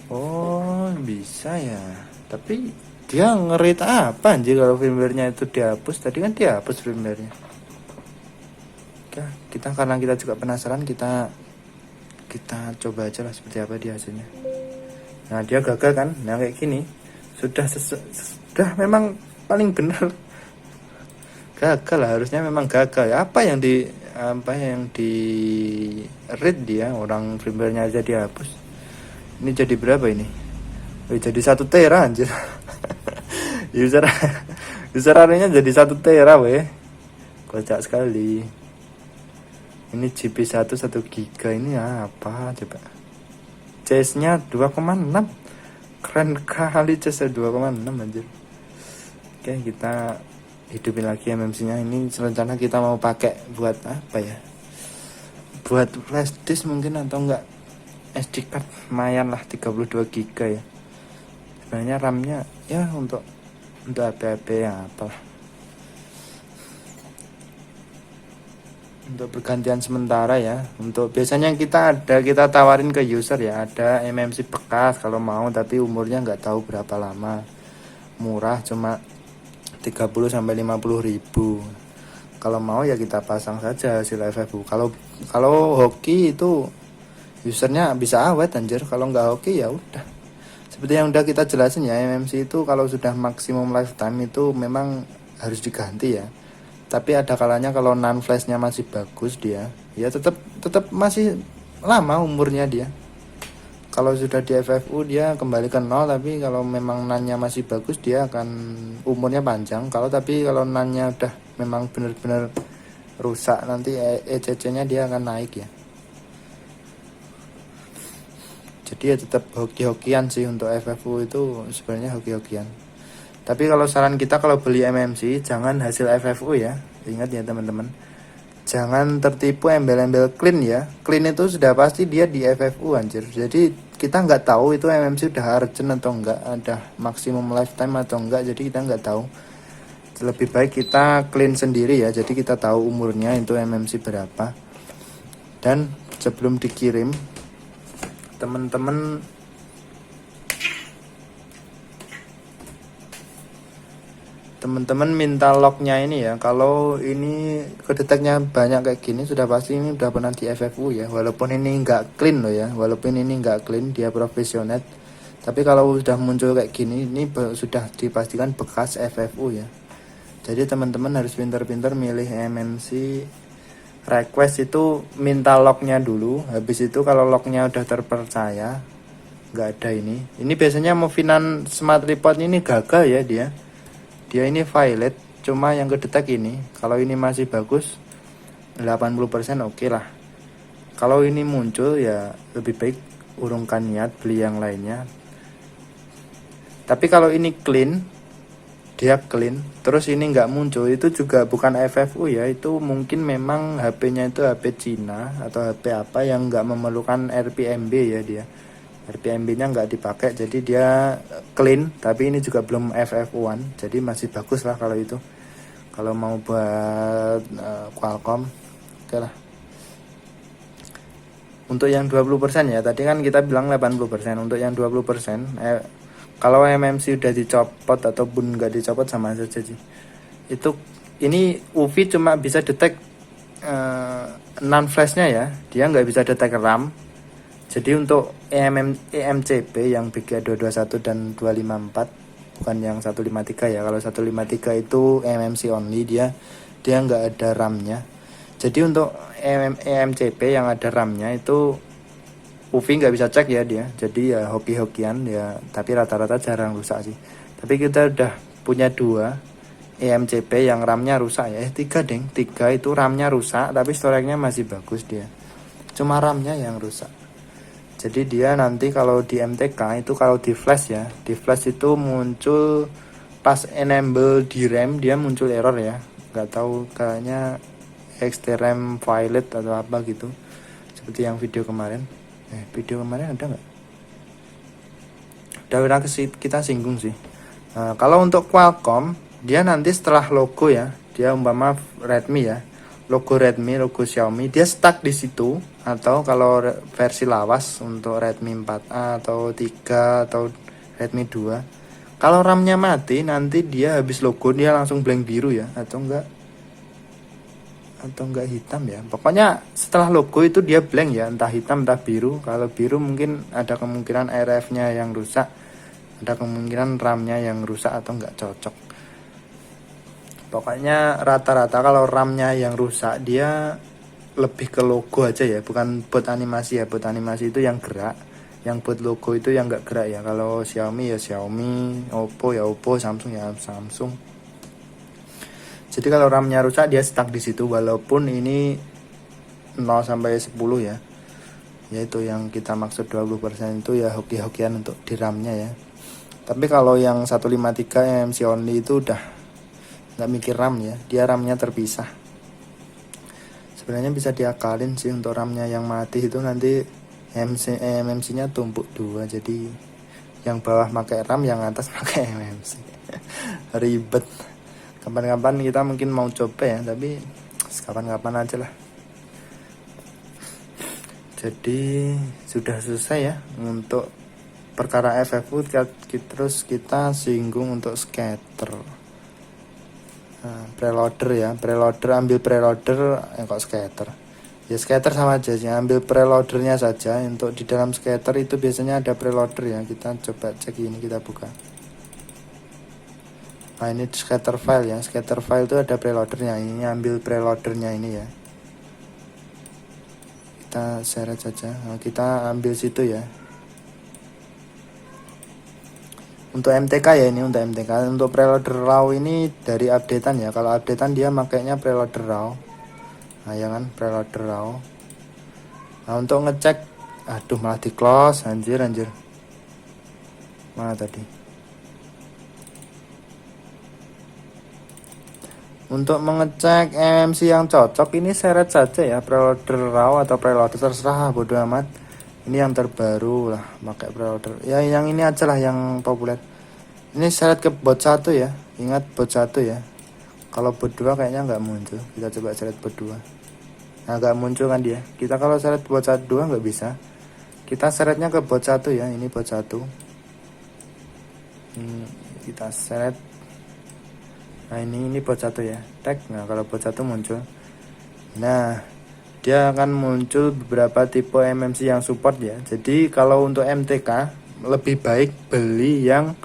Speaker 1: Oh bisa ya. Tapi dia ngerit apa anjir kalau firmware-nya itu dihapus. Tadi kan dihapus firmware-nya. Oke, kita karena kita juga penasaran, kita coba aja lah seperti apa dia hasilnya. Nah dia gagal kan. Nah kayak gini sudah memang paling benar. Gagal lah, harusnya memang gagal ya. Apa yang di read dia, orang firmware-nya aja dihapus. Ini jadi berapa ini? Jadi 1 tera anjir. user arenya jadi 1 tera weh. Kocak sekali. Ini GP1 1 giga, ini apa coba? CS-nya 2,6. Keren kali CS 2,6 anjir. Oke, kita hidupin lagi MMC-nya. Ini rencana kita mau pakai buat apa ya? Buat flash disk mungkin, atau enggak SD card, lumayan lah 32 GB ya. Sebenarnya RAM-nya ya untuk HP-HP ya apalah. Untuk pergantian sementara ya. Untuk biasanya kita tawarin ke user ya, ada MMC bekas kalau mau, tapi umurnya nggak tahu berapa lama. Murah, cuma 30 sampai 50 ribu. Kalau mau ya kita pasang saja hasil FFU. Kalau hoki itu usernya bisa awet anjir. Kalau nggak hoki ya udah. Seperti yang udah kita jelasin ya, MMC itu kalau sudah maksimum lifetime itu memang harus diganti ya. Tapi ada kalanya kalau non flashnya masih bagus dia, ya tetap masih lama umurnya dia. Kalau sudah di FFU dia kembali ke 0, tapi kalau memang nannya masih bagus dia akan umurnya panjang. Kalau nannya udah memang benar-benar rusak, nanti ECC-nya dia akan naik ya. Jadi ya tetap hoki-hokian sih untuk FFU itu, sebenarnya hoki-hokian. Tapi kalau saran kita kalau beli MMC jangan hasil FFU ya. Ingat ya teman-teman. Jangan tertipu embel-embel clean ya. Clean itu sudah pasti dia di FFU anjir. Jadi kita nggak tahu itu MMC udah urgent atau enggak, ada maksimum lifetime atau enggak, jadi kita nggak tahu. Lebih baik kita clean sendiri ya, jadi kita tahu umurnya itu MMC berapa. Dan sebelum dikirim, teman-teman minta lognya ini ya. Kalau ini kedeteknya banyak kayak gini, sudah pasti ini udah pernah di FFU ya. Walaupun ini nggak clean loh ya, walaupun ini nggak clean, dia profesional. Tapi kalau sudah muncul kayak gini, ini sudah dipastikan bekas FFU ya. Jadi teman-teman harus pintar-pintar milih MMC. Request itu minta lognya dulu. Habis itu kalau lognya udah terpercaya, nggak ada ini. Ini biasanya Movinan Smart Report ini gagal ya dia. Dia ini violet, cuma yang kedetek ini. Kalau ini masih bagus 80% oke lah. Kalau ini muncul ya lebih baik urungkan niat beli yang lainnya. Tapi kalau ini clean, dia clean, terus ini nggak muncul, itu juga bukan FFU ya. Itu mungkin memang HP-nya itu HP Cina atau HP apa yang nggak memerlukan RPMB ya dia. RPMB-nya nggak dipakai, jadi dia clean, tapi ini juga belum FF1, jadi masih bagus lah kalau itu. Kalau mau buat Qualcomm, oke lah. Untuk yang 20% ya, tadi kan kita bilang 80%. Untuk yang 20%, kalau MMC udah dicopot ataupun nggak dicopot sama saja sih. Itu ini UV cuma bisa detect non flashnya ya, dia nggak bisa detect RAM. Jadi untuk EMCP yang BGA221 dan 254, bukan yang 153 ya. Kalau 153 itu MMC only, dia nggak ada RAM-nya. Jadi untuk EMCP yang ada RAM-nya itu UV nggak bisa cek ya dia. Jadi ya hoki-hokian ya, tapi rata-rata jarang rusak sih. Tapi kita udah punya 2 EMCP yang RAM-nya rusak ya. 3 deng, 3 itu RAM-nya rusak, tapi storage-nya masih bagus dia. Cuma RAM-nya yang rusak. Jadi dia nanti kalau di MTK itu kalau di flash ya, di flash itu muncul pas enable di RAM dia muncul error ya. Nggak tahu, kayaknya XTRAM violet atau apa gitu. Seperti yang video kemarin. Video kemarin ada nggak? Udah kita singgung sih. Kalau untuk Qualcomm, dia nanti setelah logo ya, dia umpama Redmi ya, logo Redmi, logo Xiaomi, dia stuck di situ. Atau kalau versi lawas untuk Redmi 4A atau 3 atau Redmi 2, kalau RAM-nya mati nanti dia habis logo dia langsung blank biru ya, atau enggak hitam ya. Pokoknya setelah logo itu dia blank ya, entah hitam entah biru. Kalau biru mungkin ada kemungkinan RF-nya yang rusak, ada kemungkinan RAM-nya yang rusak atau enggak cocok. Pokoknya rata-rata kalau RAM-nya yang rusak dia lebih ke logo aja ya, bukan buat animasi ya. Buat animasi itu yang gerak, yang buat logo itu yang enggak gerak ya. Kalau Xiaomi ya Xiaomi, Oppo ya Oppo, Samsung ya Samsung. Jadi kalau RAM-nya rusak dia stuck di situ, walaupun ini 0 sampai 10 ya. Yaitu yang kita maksud 20% itu ya hoki-hokian untuk di RAM-nya ya. Tapi kalau yang 153 MC only itu udah nggak mikir RAM ya, dia RAM-nya terpisah. Sebenarnya bisa diakalin sih untuk RAM-nya yang mati itu nanti MMC-nya tumpuk 2, jadi yang bawah pakai RAM, yang atas pakai MMC. Ribet. Kapan-kapan kita mungkin mau coba ya, tapi kapan-kapan aja lah. Jadi sudah selesai ya untuk perkara FFU. Terus kita singgung untuk scatter. Preloader ya, ambil preloader kok scatter ya. Scatter sama aja sih, ambil preloadernya saja. Untuk di dalam scatter itu biasanya ada preloader ya. Kita coba cek ini, kita buka. Nah ini scatter file ya, scatter file itu ada preloadernya. Ini ambil preloadernya ini ya, kita share saja. Nah, kita ambil situ ya. Untuk MTK ya, ini untuk MTK. Untuk preloader RAW ini dari updatean ya. Kalau updatean dia makainya preloader RAW. Nah ya kan, preloader RAW. Nah untuk ngecek, aduh malah di close, anjir. Mana tadi? Untuk mengecek MMC yang cocok ini seret saja ya, preloader RAW atau preloader terserah, bodo amat. Ini yang terbaru lah, pakai preorder ya, yang ini aja lah yang populer. Ini seret ke bot 1 ya, ingat bot 1 ya. Kalau bot 2 kayaknya nggak muncul. Kita coba seret bot 2. Nah, nggak muncul kan dia. Kita kalau seret bot 1 2 nggak bisa. Kita seretnya ke bot 1 ya, ini bot 1. Kita seret. Nah, ini bot 1 ya. Tag. Nah, kalau bot 1 muncul. Nah, dia akan muncul beberapa tipe MMC yang support ya. Jadi kalau untuk MTK lebih baik beli yang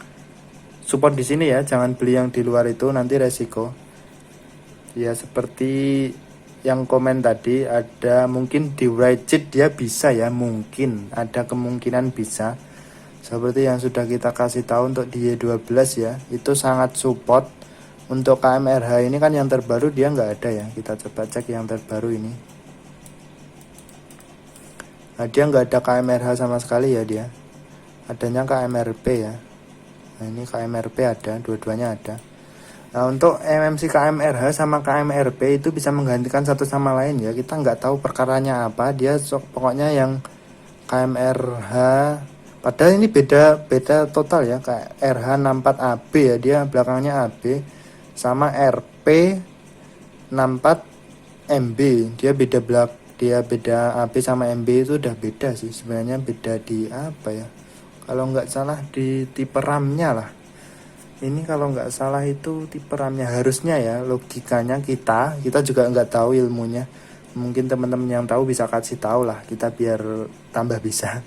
Speaker 1: support di sini ya, jangan beli yang di luar itu, nanti resiko. Ya seperti yang komen tadi, ada mungkin di Rigid dia bisa ya, mungkin ada kemungkinan bisa. Seperti yang sudah kita kasih tahu untuk di Y12 ya, itu sangat support. Untuk KMRH ini kan yang terbaru dia nggak ada ya, kita coba cek yang terbaru ini. Nah, dia nggak ada KMRH sama sekali ya, dia adanya KMRP ya. Nah, ini KMRP ada, dua-duanya ada. Nah, untuk MMC KMRH sama KMRP itu bisa menggantikan satu sama lain ya. Kita nggak tahu perkaranya apa, dia pokoknya yang KMRH, padahal ini beda total ya. Kayak RH64AB ya, dia belakangnya AB, sama RP 64MB, dia beda AB sama MB itu udah beda sih sebenarnya. Beda di apa ya, kalau nggak salah di tipe RAM-nya lah. Ini kalau nggak salah itu tipe RAM-nya harusnya ya, logikanya. Kita juga nggak tahu ilmunya, mungkin teman-teman yang tahu bisa kasih tahu lah, kita biar tambah bisa.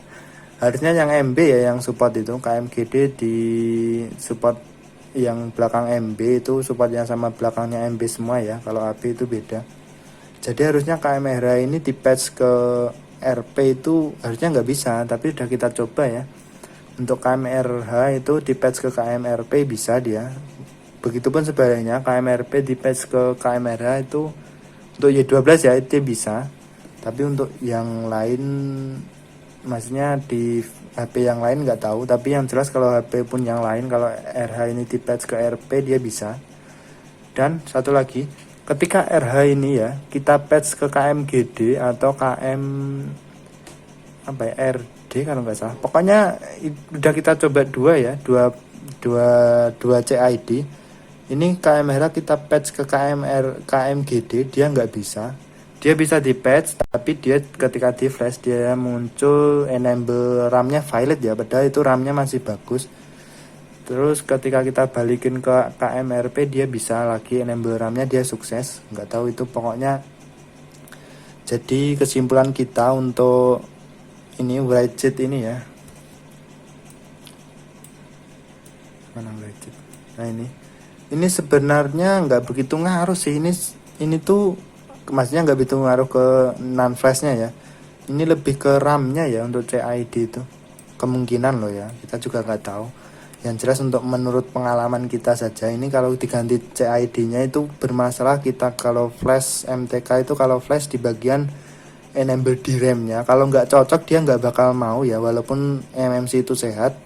Speaker 1: Harusnya yang MB ya yang support itu, KMGD di support yang belakang MB itu supportnya sama belakangnya MB semua ya, kalau AB itu beda. Jadi harusnya KMRH ini di patch ke RP itu harusnya nggak bisa, tapi udah kita coba ya. Untuk KMRH itu di patch ke KMRP bisa dia. Begitupun sebaliknya, KMRP di patch ke KMRH itu untuk Y12 ya itu bisa. Tapi untuk yang lain, maksudnya di HP yang lain nggak tahu. Tapi yang jelas kalau HP pun yang lain, kalau RH ini di patch ke RP dia bisa. Dan satu lagi, ketika RH ini ya kita patch ke KMGD atau KM apa ya, RD kalau nggak salah, pokoknya udah kita coba dua CID ini. KMRH kita patch ke KMGD dia nggak bisa. Dia bisa di patch, tapi dia ketika di flash dia muncul enable RAM-nya violet ya, padahal itu RAM-nya masih bagus. Terus ketika kita balikin ke KMRP dia bisa lagi enable RAM-nya, dia sukses. Nggak tahu itu, pokoknya. Jadi kesimpulan kita untuk ini Rigid ini ya, mana Rigid? Nah ini sebenarnya nggak begitu ngaruh sih. Ini tuh maksudnya nggak begitu ngaruh ke non flashnya ya. Ini lebih ke RAM-nya ya untuk CID itu, kemungkinan loh ya, kita juga nggak tahu. Yang jelas untuk menurut pengalaman kita saja, ini kalau diganti CID-nya itu bermasalah. Kita kalau flash MTK itu, kalau flash di bagian enable DRAM-nya, kalau nggak cocok dia nggak bakal mau ya, walaupun MMC itu sehat.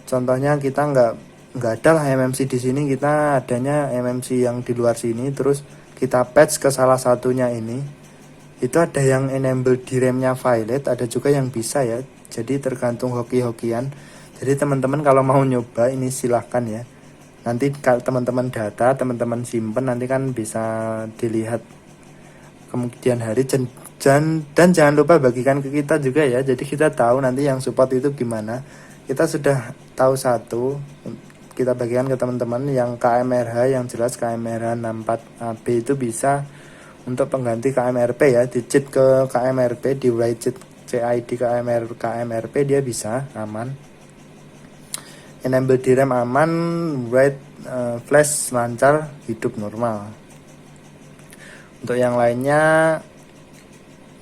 Speaker 1: Contohnya kita nggak ada lah MMC di sini, kita adanya MMC yang di luar sini, terus kita patch ke salah satunya ini, itu ada yang enable DRAM-nya violet, ada juga yang bisa ya. Jadi tergantung hoki-hokian. Jadi teman-teman kalau mau nyoba ini silahkan ya. Nanti kalau teman-teman data, teman-teman simpen, nanti kan bisa dilihat kemudian hari. Dan jangan lupa bagikan ke kita juga ya, jadi kita tahu nanti yang support itu gimana. Kita sudah tahu satu, kita bagikan ke teman-teman. Yang KMRH yang jelas KMRH 64AB itu bisa untuk pengganti KMRP ya, di cheat ke KMRP, di write cheat CID KMRP dia bisa aman. Enable DRAM aman, write flash lancar, hidup normal. Untuk yang lainnya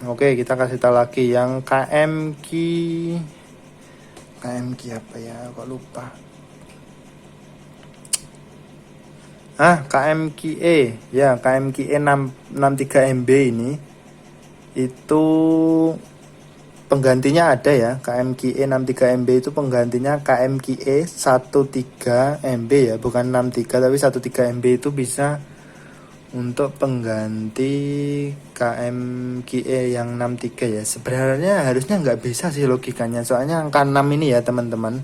Speaker 1: oke, kita kasih tahu lagi yang KMQ apa ya, kok lupa. KMQE ya, KMQE 63MB ini itu penggantinya ada ya. KMQE 63MB itu penggantinya KMQE 13MB ya, bukan 63 tapi 13MB itu bisa untuk pengganti KMQE yang 63 ya. Sebenarnya harusnya nggak bisa sih logikanya, soalnya angka 6 ini ya teman-teman,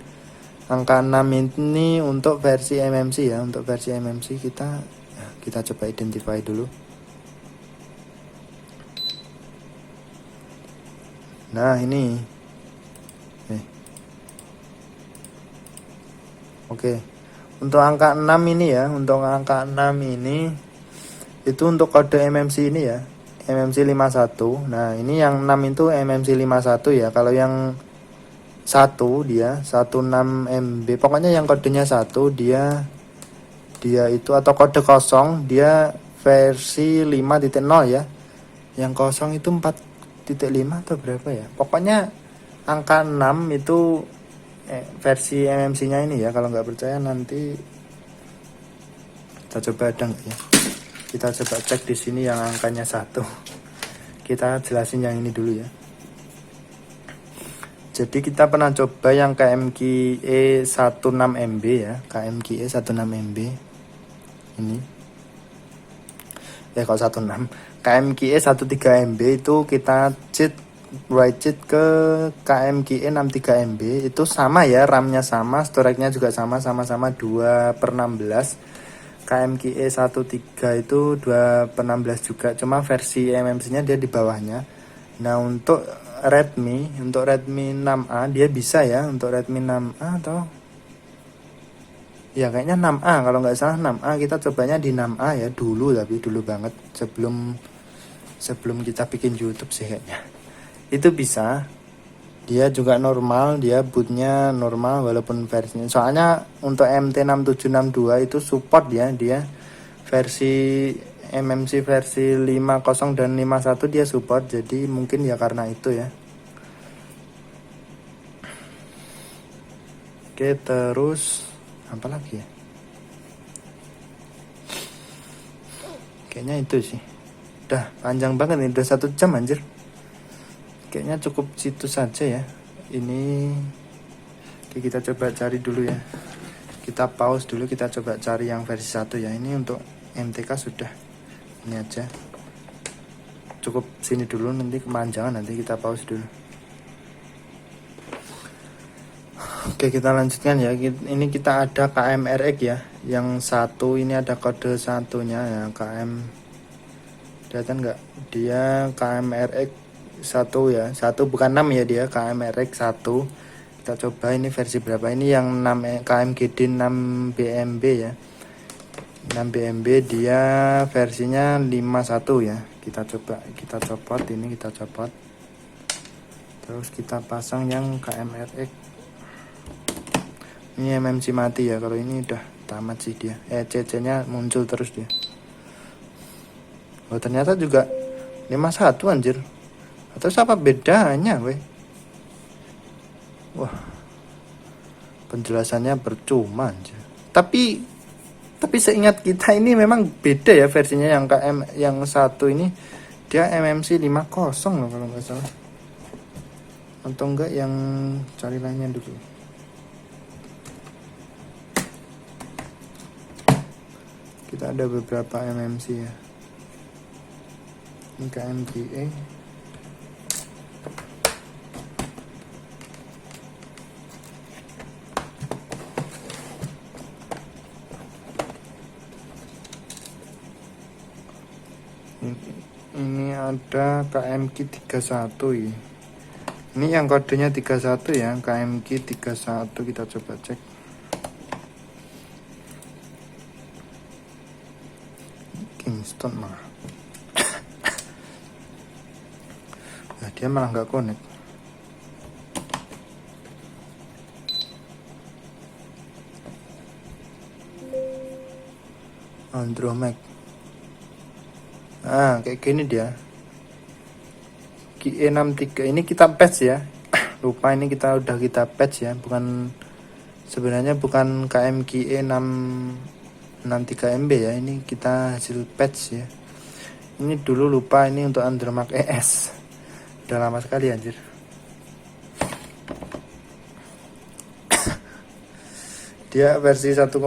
Speaker 1: angka 6 ini untuk versi MMC ya. Untuk versi MMC kita coba identify dulu. Nah ini oke. Untuk angka 6 ini ya, untuk angka 6 ini itu untuk kode MMC ini ya, MMC 51. Nah ini yang 6 itu MMC 51 ya. Kalau yang 1 dia 16 MB, pokoknya yang kodenya 1 dia itu, atau kode kosong dia versi 5.0 ya. Yang kosong itu 4.5 atau berapa ya, pokoknya angka 6 itu versi MMC nya ini ya. Kalau nggak percaya nanti kita coba ada nggak ya, kita coba cek di sini yang angkanya 1. Kita jelasin yang ini dulu ya. Jadi kita pernah coba yang KMQE 16MB ya, KMQE 16MB ini kok 16, KMQE 13MB itu kita write cheat ke KMQE 63MB itu sama ya, RAM-nya sama, storage-nya juga sama-sama 2/16. KMQE 13 itu 2/16 juga, cuma versi MMC-nya dia di bawahnya. Nah untuk Redmi 6A dia bisa ya, untuk Redmi 6A atau ya kayaknya 6A, kalau nggak salah 6A. Kita cobanya di 6A ya dulu, tapi dulu banget sebelum kita bikin YouTube sih kayaknya. Itu bisa, dia juga normal, dia bootnya normal walaupun versinya, soalnya untuk MT6762 itu support ya, dia versi MMC versi 50 dan 51 dia support, jadi mungkin ya karena itu ya. Oke, terus apa lagi ya, kayaknya itu sih. Udah panjang banget nih, udah 1 jam anjir. Kayaknya cukup situ saja ya ini. Oke, kita coba cari dulu ya, kita pause dulu, kita coba cari yang versi 1 ya. Ini untuk MTK sudah, ini aja cukup sini dulu, nanti kemanjangan, nanti kita pause dulu. Oke, kita lanjutkan ya. Ini kita ada KMRX ya, yang 1 ini ada kode satunya ya, KM, kelihatan nggak, dia KMRX 1 ya, 1 bukan 6 ya, dia KMRX 1. Kita coba ini versi berapa, ini yang 6 KMGD 6BMB ya, 6BMB dia versinya 51 ya. Kita coba, kita copot ini, kita copot, terus kita pasang yang KMRX. Ini MMC mati ya, kalau ini udah tamat sih dia, CC nya muncul terus dia. Oh ternyata juga 51 anjir, atau apa bedanya weh. Wah, penjelasannya percuma anjir. Tapi seingat kita ini memang beda ya versinya, yang KM yang 1 ini dia MMC 50 loh kalau nggak salah, atau enggak yang cari lainnya dulu. Kita ada beberapa MMC ya. Ini KMQE. Ini ada KMQ 31 ya. Ini yang kodenya 31 ya, KMQ 31. Kita coba cek. Kingston malah. Nah, dia malah nggak connect. Andromax. Ah, kayak gini dia. QE63 ini kita patch ya. Lupa, ini kita patch ya, bukan, sebenarnya bukan KMQE 63MB ya, ini kita hasil patch ya. Ini dulu lupa, ini untuk Andromax ES. Udah lama sekali anjir. dia versi 1,7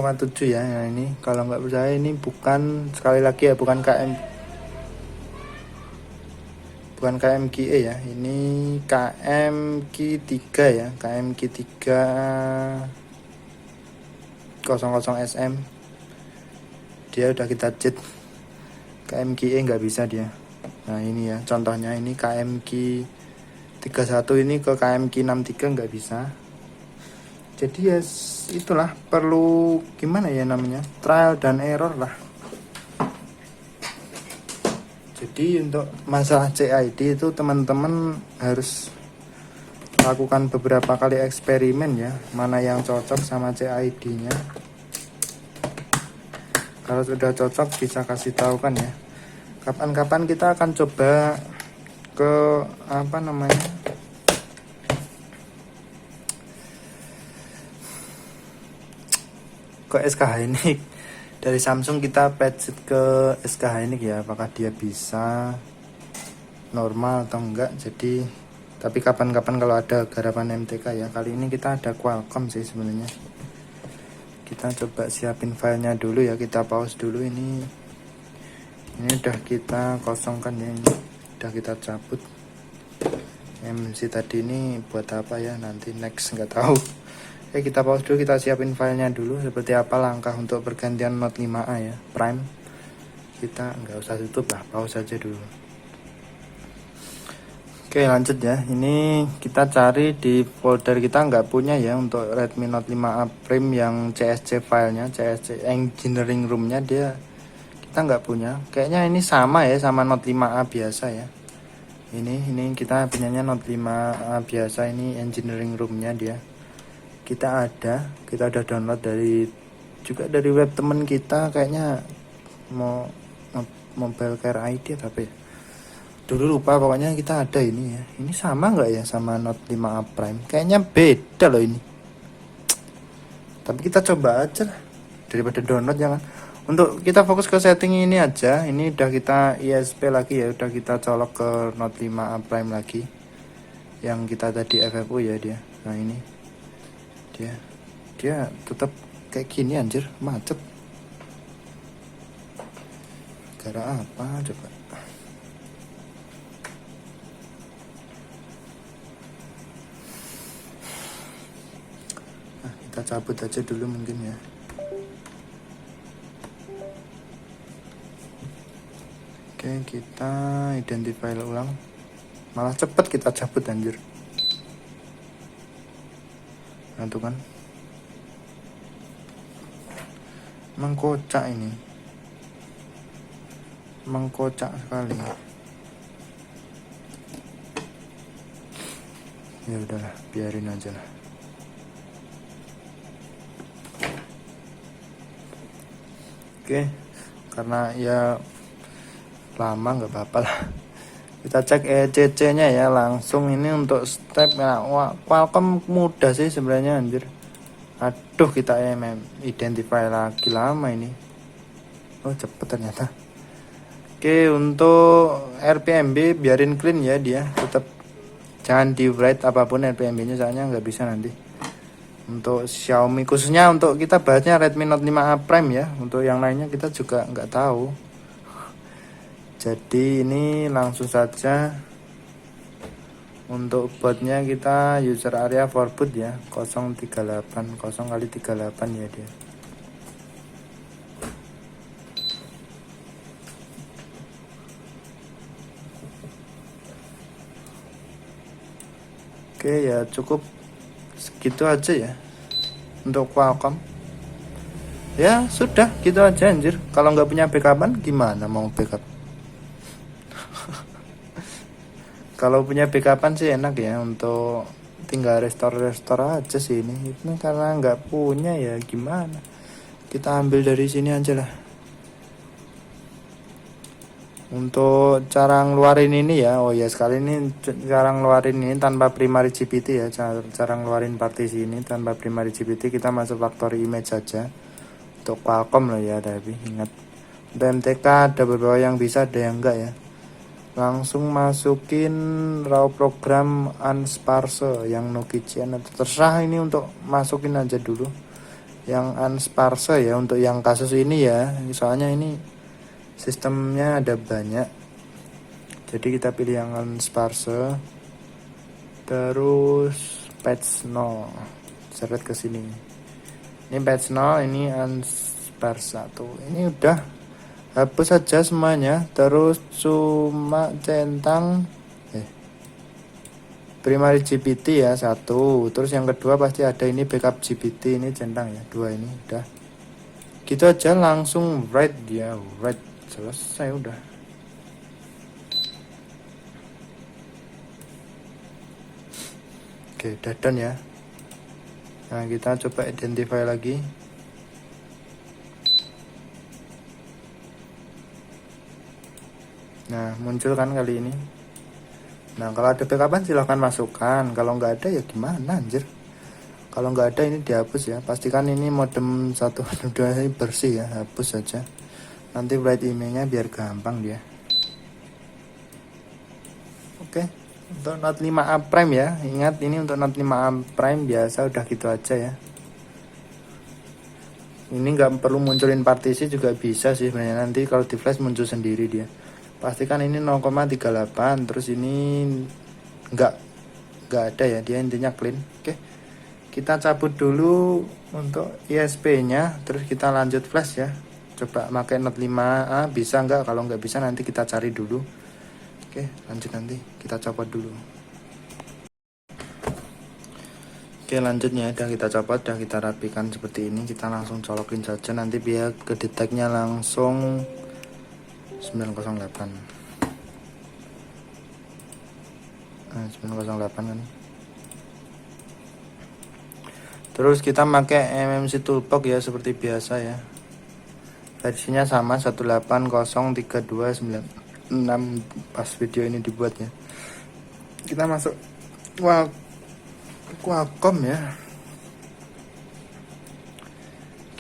Speaker 1: ya. Nah ini kalau nggak percaya, ini bukan, sekali lagi ya, bukan KMQE ya, ini KMQ3 ya, KMQ3 00SM. Dia udah kita cheat, KMQE nggak bisa dia. Nah ini ya contohnya, ini KMQ31 ini ke KMQ63 nggak bisa. Jadi ya itulah, perlu gimana ya namanya, trial dan error lah. Jadi untuk masalah CID itu teman-teman harus lakukan beberapa kali eksperimen ya, mana yang cocok sama CID-nya. Kalau sudah cocok bisa kasih tahu kan ya. Kapan-kapan kita akan coba ke apa namanya, ke SK Hynix. Dari Samsung kita patch ke SK Hynix ya, apakah dia bisa normal atau enggak. Jadi tapi kapan-kapan kalau ada garapan MTK ya. Kali ini kita ada Qualcomm sih sebenarnya. Kita coba siapin filenya dulu ya, kita pause dulu. Ini udah kita kosongkan ya, ini udah kita cabut. MC tadi ini buat apa ya, nanti next nggak tahu. Oke, kita pause dulu, kita siapin filenya dulu. Seperti apa langkah untuk pergantian Note 5A ya, Prime. Kita nggak usah tutup lah, pause aja dulu. Oke lanjut ya, ini kita cari di folder, kita nggak punya ya untuk Redmi Note 5A Prime yang CSC filenya, CSC Engineering Room-nya dia kita nggak punya. Kayaknya ini sama ya sama Note 5A biasa ya. Ini kita punyanya Note 5A biasa, ini Engineering Room-nya dia. Kita udah download juga dari web temen kita, kayaknya Mobile Care ID tapi dulu lupa, pokoknya kita ada ini ya. Ini sama nggak ya sama Note 5A Prime? Kayaknya beda loh ini. Tapi kita coba aja lah, daripada download jangan. Untuk kita fokus ke setting ini aja. Ini udah kita ISP lagi ya, udah kita colok ke Note 5A Prime lagi. Yang kita tadi FFU ya dia. Nah ini dia tetap kayak gini anjir, macet. Gara apa coba? Nah, kita cabut aja dulu mungkin ya. Oke, kita identify ulang. Malah cepet kita cabut anjir. Nah tuh kan, mengkocak ini, mengkocak sekali. Ya udahlah, biarin aja lah. Oke, karena ya lama nggak apa-apa lah. Kita cek ECC nya ya langsung. Ini untuk step ya, Qualcomm mudah sih sebenarnya anjir. Aduh, kita identify lagi, lama ini. Oh cepet ternyata. Oke, untuk RPMB biarin clean ya dia, tetap jangan di write apapun RPMB nya, soalnya nggak bisa nanti. Untuk Xiaomi, khususnya untuk kita bahasnya Redmi Note 5A Prime ya, untuk yang lainnya kita juga nggak tahu. Jadi ini langsung saja untuk bootnya, kita user area for boot ya, 038 0x38 ya dia. Oke ya, cukup segitu aja ya untuk Qualcomm. Ya sudah gitu aja anjir. Kalau nggak punya backupan gimana mau backup? Kalau punya backupan sih enak ya, untuk tinggal restore aja sih ini. Itu karena nggak punya ya gimana, kita ambil dari sini aja lah. Untuk cara ngeluarin ini ya, oh ya sekali ini cara ngeluarin ini tanpa primary GPT ya, cara ngeluarin partisi ini tanpa primary GPT, kita masuk factory image saja. Untuk Qualcomm loh ya, tapi ingat untuk MTK ada beberapa yang bisa, ada yang enggak ya. Langsung masukin raw program unsparse yang Nokichian, atau terserah, ini untuk masukin aja dulu. yang unsparse ya untuk yang kasus ini ya, soalnya ini sistemnya ada banyak, jadi kita pilih yang unsparse. Terus patch 0 seret ke sini, ini patch 0, ini unsparse 1, ini udah hapus saja semuanya. Terus cuma centang primary GPT ya satu, terus yang kedua pasti ada ini backup GPT, ini centang ya 2, ini udah gitu aja, langsung write dia, write, selesai udah. Oke, udah done ya. Nah, kita coba identify lagi. Nah, muncul kan kali ini. Nah, kalau ada backupan silahkan masukkan, kalau nggak ada ya gimana anjir. Kalau nggak ada ini dihapus ya, pastikan ini modem 1.2 ini bersih ya, hapus saja. Nanti write emailnya biar gampang dia. Oke, untuk Note 5A Prime ya, ingat ini untuk Note 5A Prime biasa udah gitu aja ya. Ini nggak perlu munculin partisi juga bisa sih sebenarnya, nanti kalau di flash muncul sendiri dia. Pastikan ini 0,38, terus ini nggak ada ya, dia intinya clean. Oke, kita cabut dulu untuk ISP nya, terus kita lanjut flash ya. Coba pakai Note 5A bisa nggak, kalau nggak bisa nanti kita cari dulu. Oke, lanjut, nanti kita copot dulu. Oke, lanjutnya udah kita copot, udah kita rapikan seperti ini. Kita langsung colokin saja, nanti biar kedeteknya langsung 908. 908 kan. Terus kita pakai MMC Toolbox ya seperti biasa ya. Versinya sama 1803296 pas video ini dibuat ya. Kita masuk Qualcomm ya.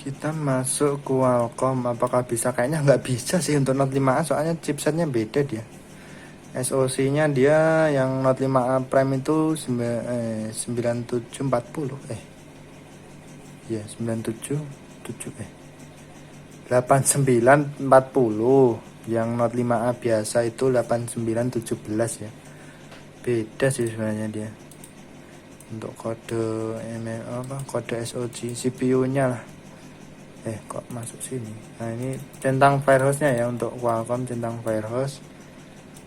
Speaker 1: Kita masuk Qualcomm, apakah bisa? Kayaknya nggak bisa sih untuk Note 5A, soalnya chipsetnya beda dia. SoC nya dia yang Note 5A Prime itu 9740 ya 8940, yang Note 5A biasa itu 8917 ya. Beda sih sebenarnya dia untuk kode kode SoC CPU nya lah. Kok masuk sini. Nah, ini centang firehose nya ya, untuk Qualcomm centang firehose.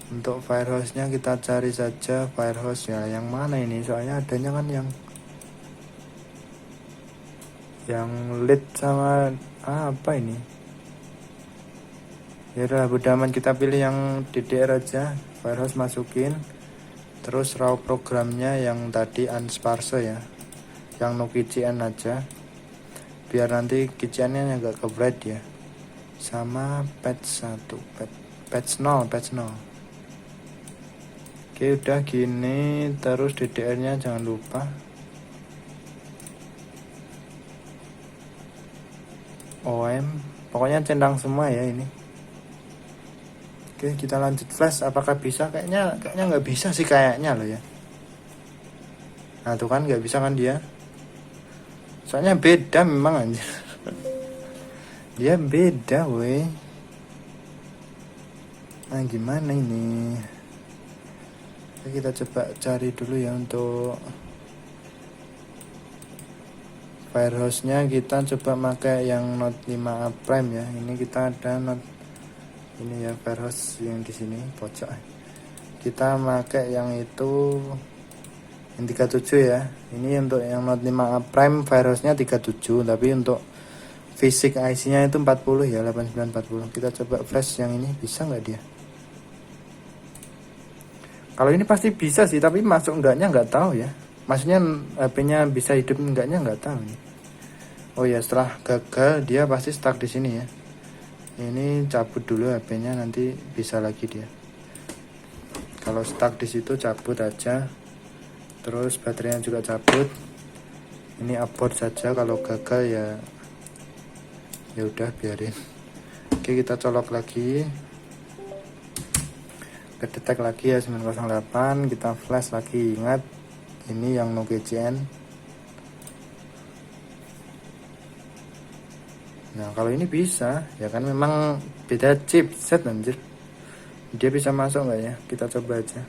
Speaker 1: Untuk firehose nya kita cari saja firehose ya, yang mana ini, soalnya adanya kan yang lead sama apa ini ya. Udah budaman, kita pilih yang DDR aja, firehose masukin, terus raw programnya yang tadi unsparse ya, yang no KCN aja biar nanti KCN-nya agak ke bright ya, sama patch 1 patch 0. Oke, udah gini. Terus DDR nya jangan lupa, OM, pokoknya centang semua ya ini. Oke, kita lanjut flash. Apakah bisa? Kayaknya nggak bisa sih kayaknya loh ya. Nah tuh kan nggak bisa kan dia, soalnya beda memang anjir. Dia beda weh. Nah gimana ini, kita coba cari dulu ya. Untuk firehose nya kita coba pakai yang Note 5A Prime ya. Ini kita ada Note ini ya, firehose yang di sini pojok. Kita pakai yang itu yang 37 ya. Ini untuk yang Note 5A Prime firehose nya 37, tapi untuk fisik IC nya itu 40 ya, 8940. Kita coba flash yang ini, bisa nggak dia? Kalau ini pasti bisa sih, tapi masuk enggaknya nggak tahu ya. Maksudnya HP-nya bisa hidup enggaknya nggak tahu nih. Oh ya, setelah gagal dia pasti stuck di sini ya. Ini cabut dulu HP-nya, nanti bisa lagi dia. Kalau stuck di situ cabut aja. Terus baterainya juga cabut. Ini abort saja, kalau gagal ya udah biarin. Oke, kita colok lagi. Kedetek lagi ya 908, kita flash lagi. Ingat ini yang no KCN. Nah kalau ini bisa ya kan, memang beda chipset anjir. Dia bisa masuk nggak ya, kita coba aja.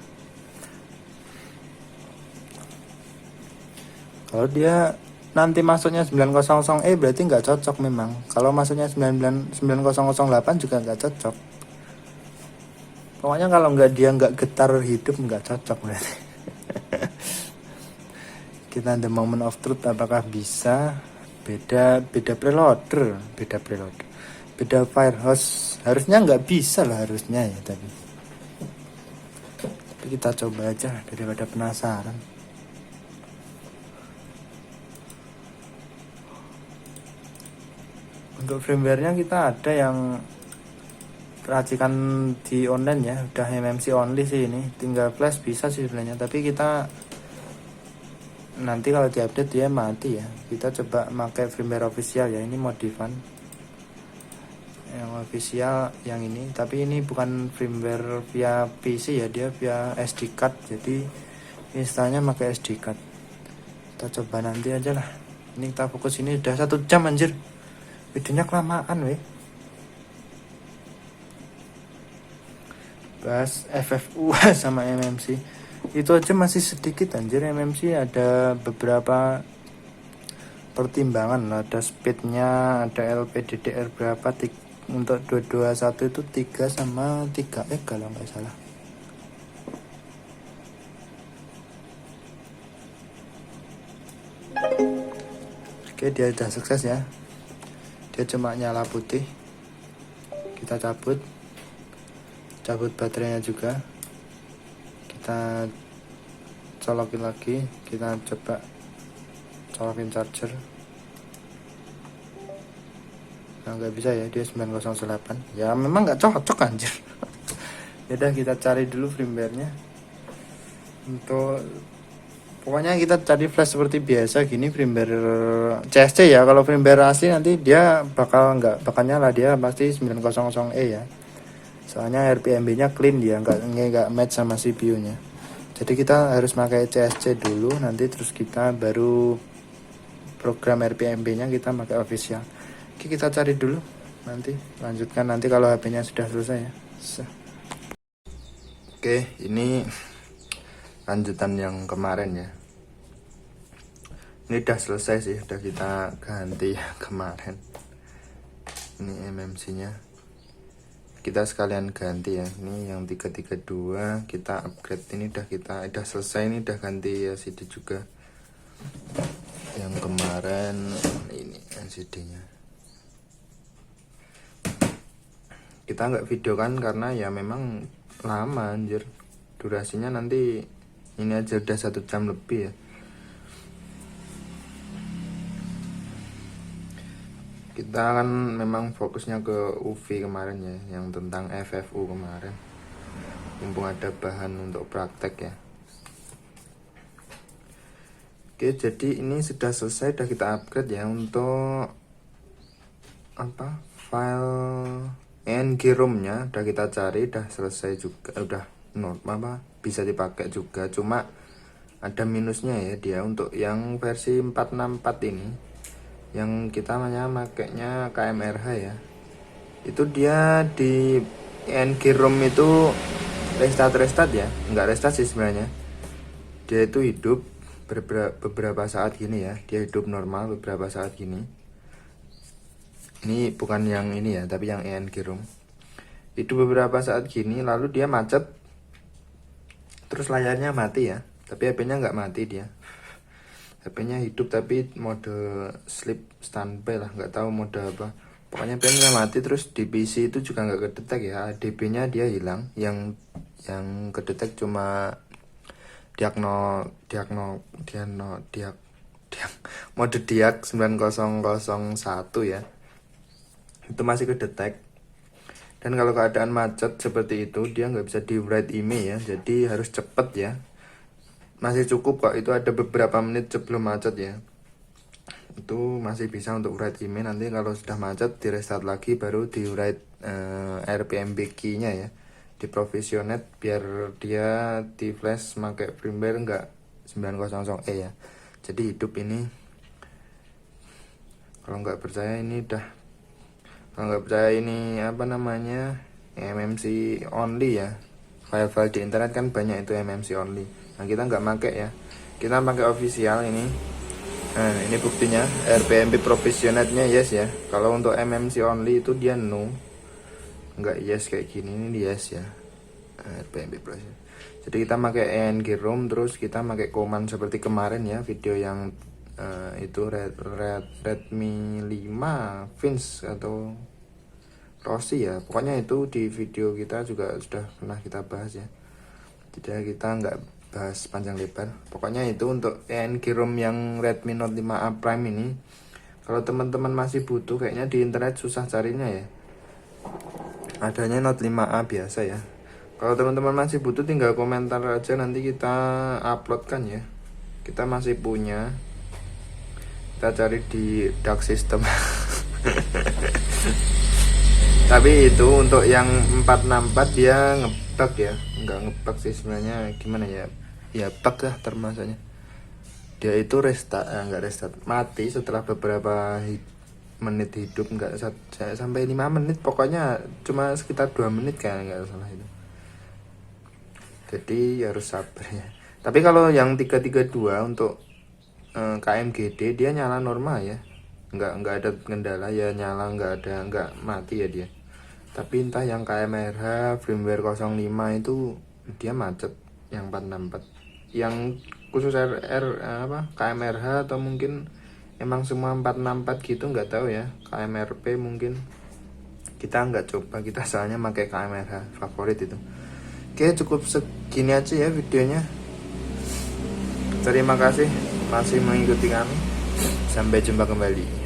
Speaker 1: Kalau dia nanti masuknya 900E berarti nggak cocok memang. Kalau masuknya 9008 juga nggak cocok. Pokoknya kalau nggak, dia nggak getar hidup, nggak cocok berarti. Kita the moment of truth, apakah bisa? Beda preloader, beda Firehouse. Harusnya nggak bisa lah, harusnya ya, tapi kita coba aja daripada penasaran. Untuk firmware-nya kita ada yang racikan di online ya, udah MMC only sih ini. Tinggal flash bisa sih sebenarnya, tapi kita nanti kalau diupdate dia mati ya. Kita coba pakai firmware official ya, ini modifan yang official yang ini, tapi ini bukan firmware via PC ya, dia via SD card, jadi installnya pakai SD card. Kita coba nanti aja lah. Ini kita fokus, ini udah 1 jam anjir, videonya kelamaan weh. Bahas FFU sama MMC itu aja masih sedikit anjir. MMC ada beberapa pertimbangan, ada speednya, ada LPDDR berapa, untuk 221 itu 3 sama 3 kalau nggak salah. Oke, dia udah sukses ya, dia cuma nyala putih. Kita cabut baterainya juga, kita colokin lagi, kita coba colokin charger. Nah nggak bisa ya, dia 908 ya, memang nggak cocok anjir. Yaudah kita cari dulu firmware-nya. Untuk pokoknya kita cari flash seperti biasa gini, firmware CSC ya. Kalau firmware asli nanti dia nggak bakal nyala, dia pasti 900E ya, soalnya RPMB nya clean, dia nggak match sama CPU nya. Jadi kita harus pakai CSC dulu, nanti terus kita baru program RPMB nya kita pakai official. Oke, kita cari dulu, nanti lanjutkan nanti kalau HP nya sudah selesai ya. Oke, ini lanjutan yang kemarin ya. Ini udah selesai sih, udah kita ganti ya kemarin. Ini MMC nya kita sekalian ganti ya. Ini yang 332 kita upgrade, ini udah selesai, ini udah ganti LCD juga. Yang kemarin ini LCD nya kita nggak video kan, karena ya memang lama anjir durasinya. Nanti ini aja udah 1 jam lebih ya. Kita kan memang fokusnya ke UV kemarin ya, yang tentang FFU kemarin, mumpung ada bahan untuk praktek ya. Oke, jadi ini sudah selesai, udah kita upgrade ya. Untuk file NG ROM-nya udah kita cari, udah selesai juga, udah bisa dipakai juga. Cuma ada minusnya ya, dia untuk yang versi 464 ini, yang kita makanya KMRH ya, itu dia di NG ROM itu restart ya, nggak restart sih sebenarnya, dia itu hidup beberapa saat gini ya, dia hidup normal beberapa saat gini. Ini bukan yang ini ya, tapi yang ENG ROM itu beberapa saat gini, lalu dia macet, terus layarnya mati ya, tapi HP-nya nggak mati, dia HP-nya hidup tapi mode sleep standby lah, nggak tahu mode apa. Pokoknya HP-nya mati, terus di PC itu juga nggak kedetek ya, ADB-nya dia hilang, yang kedetek cuma mode diak 9001 ya, itu masih kedetek. Dan kalau keadaan macet seperti itu, dia nggak bisa di write email ya, jadi harus cepet ya. Masih cukup kok, itu ada beberapa menit sebelum macet ya, itu masih bisa untuk write email. Nanti kalau sudah macet di restart lagi, baru di write RPMB key nya ya, di provisionet, biar dia di flash pakai firmware nggak 900E ya. Jadi hidup ini. Kalau nggak percaya, ini udah Kalau nggak percaya ini apa namanya MMC only ya, file-file di internet kan banyak itu MMC only. Nah kita nggak pakai ya, kita pakai official ini. Nah ini buktinya RPMP provisionetnya yes ya. Kalau untuk MMC only itu dia no, nggak yes kayak gini, ini yes ya. RPMP provision. Jadi kita pakai ENG ROM, terus kita pakai command seperti kemarin ya, video yang itu Redmi 5 Fins atau Rossi ya, pokoknya itu di video kita juga sudah pernah kita bahas ya, jadi kita nggak bahas panjang lebar. Pokoknya itu untuk ENG ROM yang Redmi Note 5A Prime ini, kalau teman-teman masih butuh, kayaknya di internet susah carinya ya, adanya Note 5A biasa ya. Kalau teman-teman masih butuh tinggal komentar aja, nanti kita uploadkan ya. Kita masih punya, kita cari di dark system. Tapi itu untuk yang 464 dia ngebug ya, nggak ngebug sih sebenarnya, gimana ya, ya bug lah termasuknya. Dia itu restart, nggak restart, mati setelah beberapa menit hidup, nggak sampai 5 menit, pokoknya cuma sekitar 2 menit kan, nggak salah itu. Jadi harus sabar ya. Tapi kalau yang 332 untuk KMGD dia nyala normal ya, nggak ada kendala ya, nyala, nggak mati ya dia. Tapi entah yang KMRH firmware 05 itu dia macet, yang 464, yang khusus apa KMRH, atau mungkin emang semua 464 gitu, nggak tahu ya. KMRP mungkin kita nggak coba, kita soalnya pakai KMRH favorit itu. Oke, cukup segini aja ya videonya. Terima kasih masih mengikuti kami. Sampai jumpa kembali.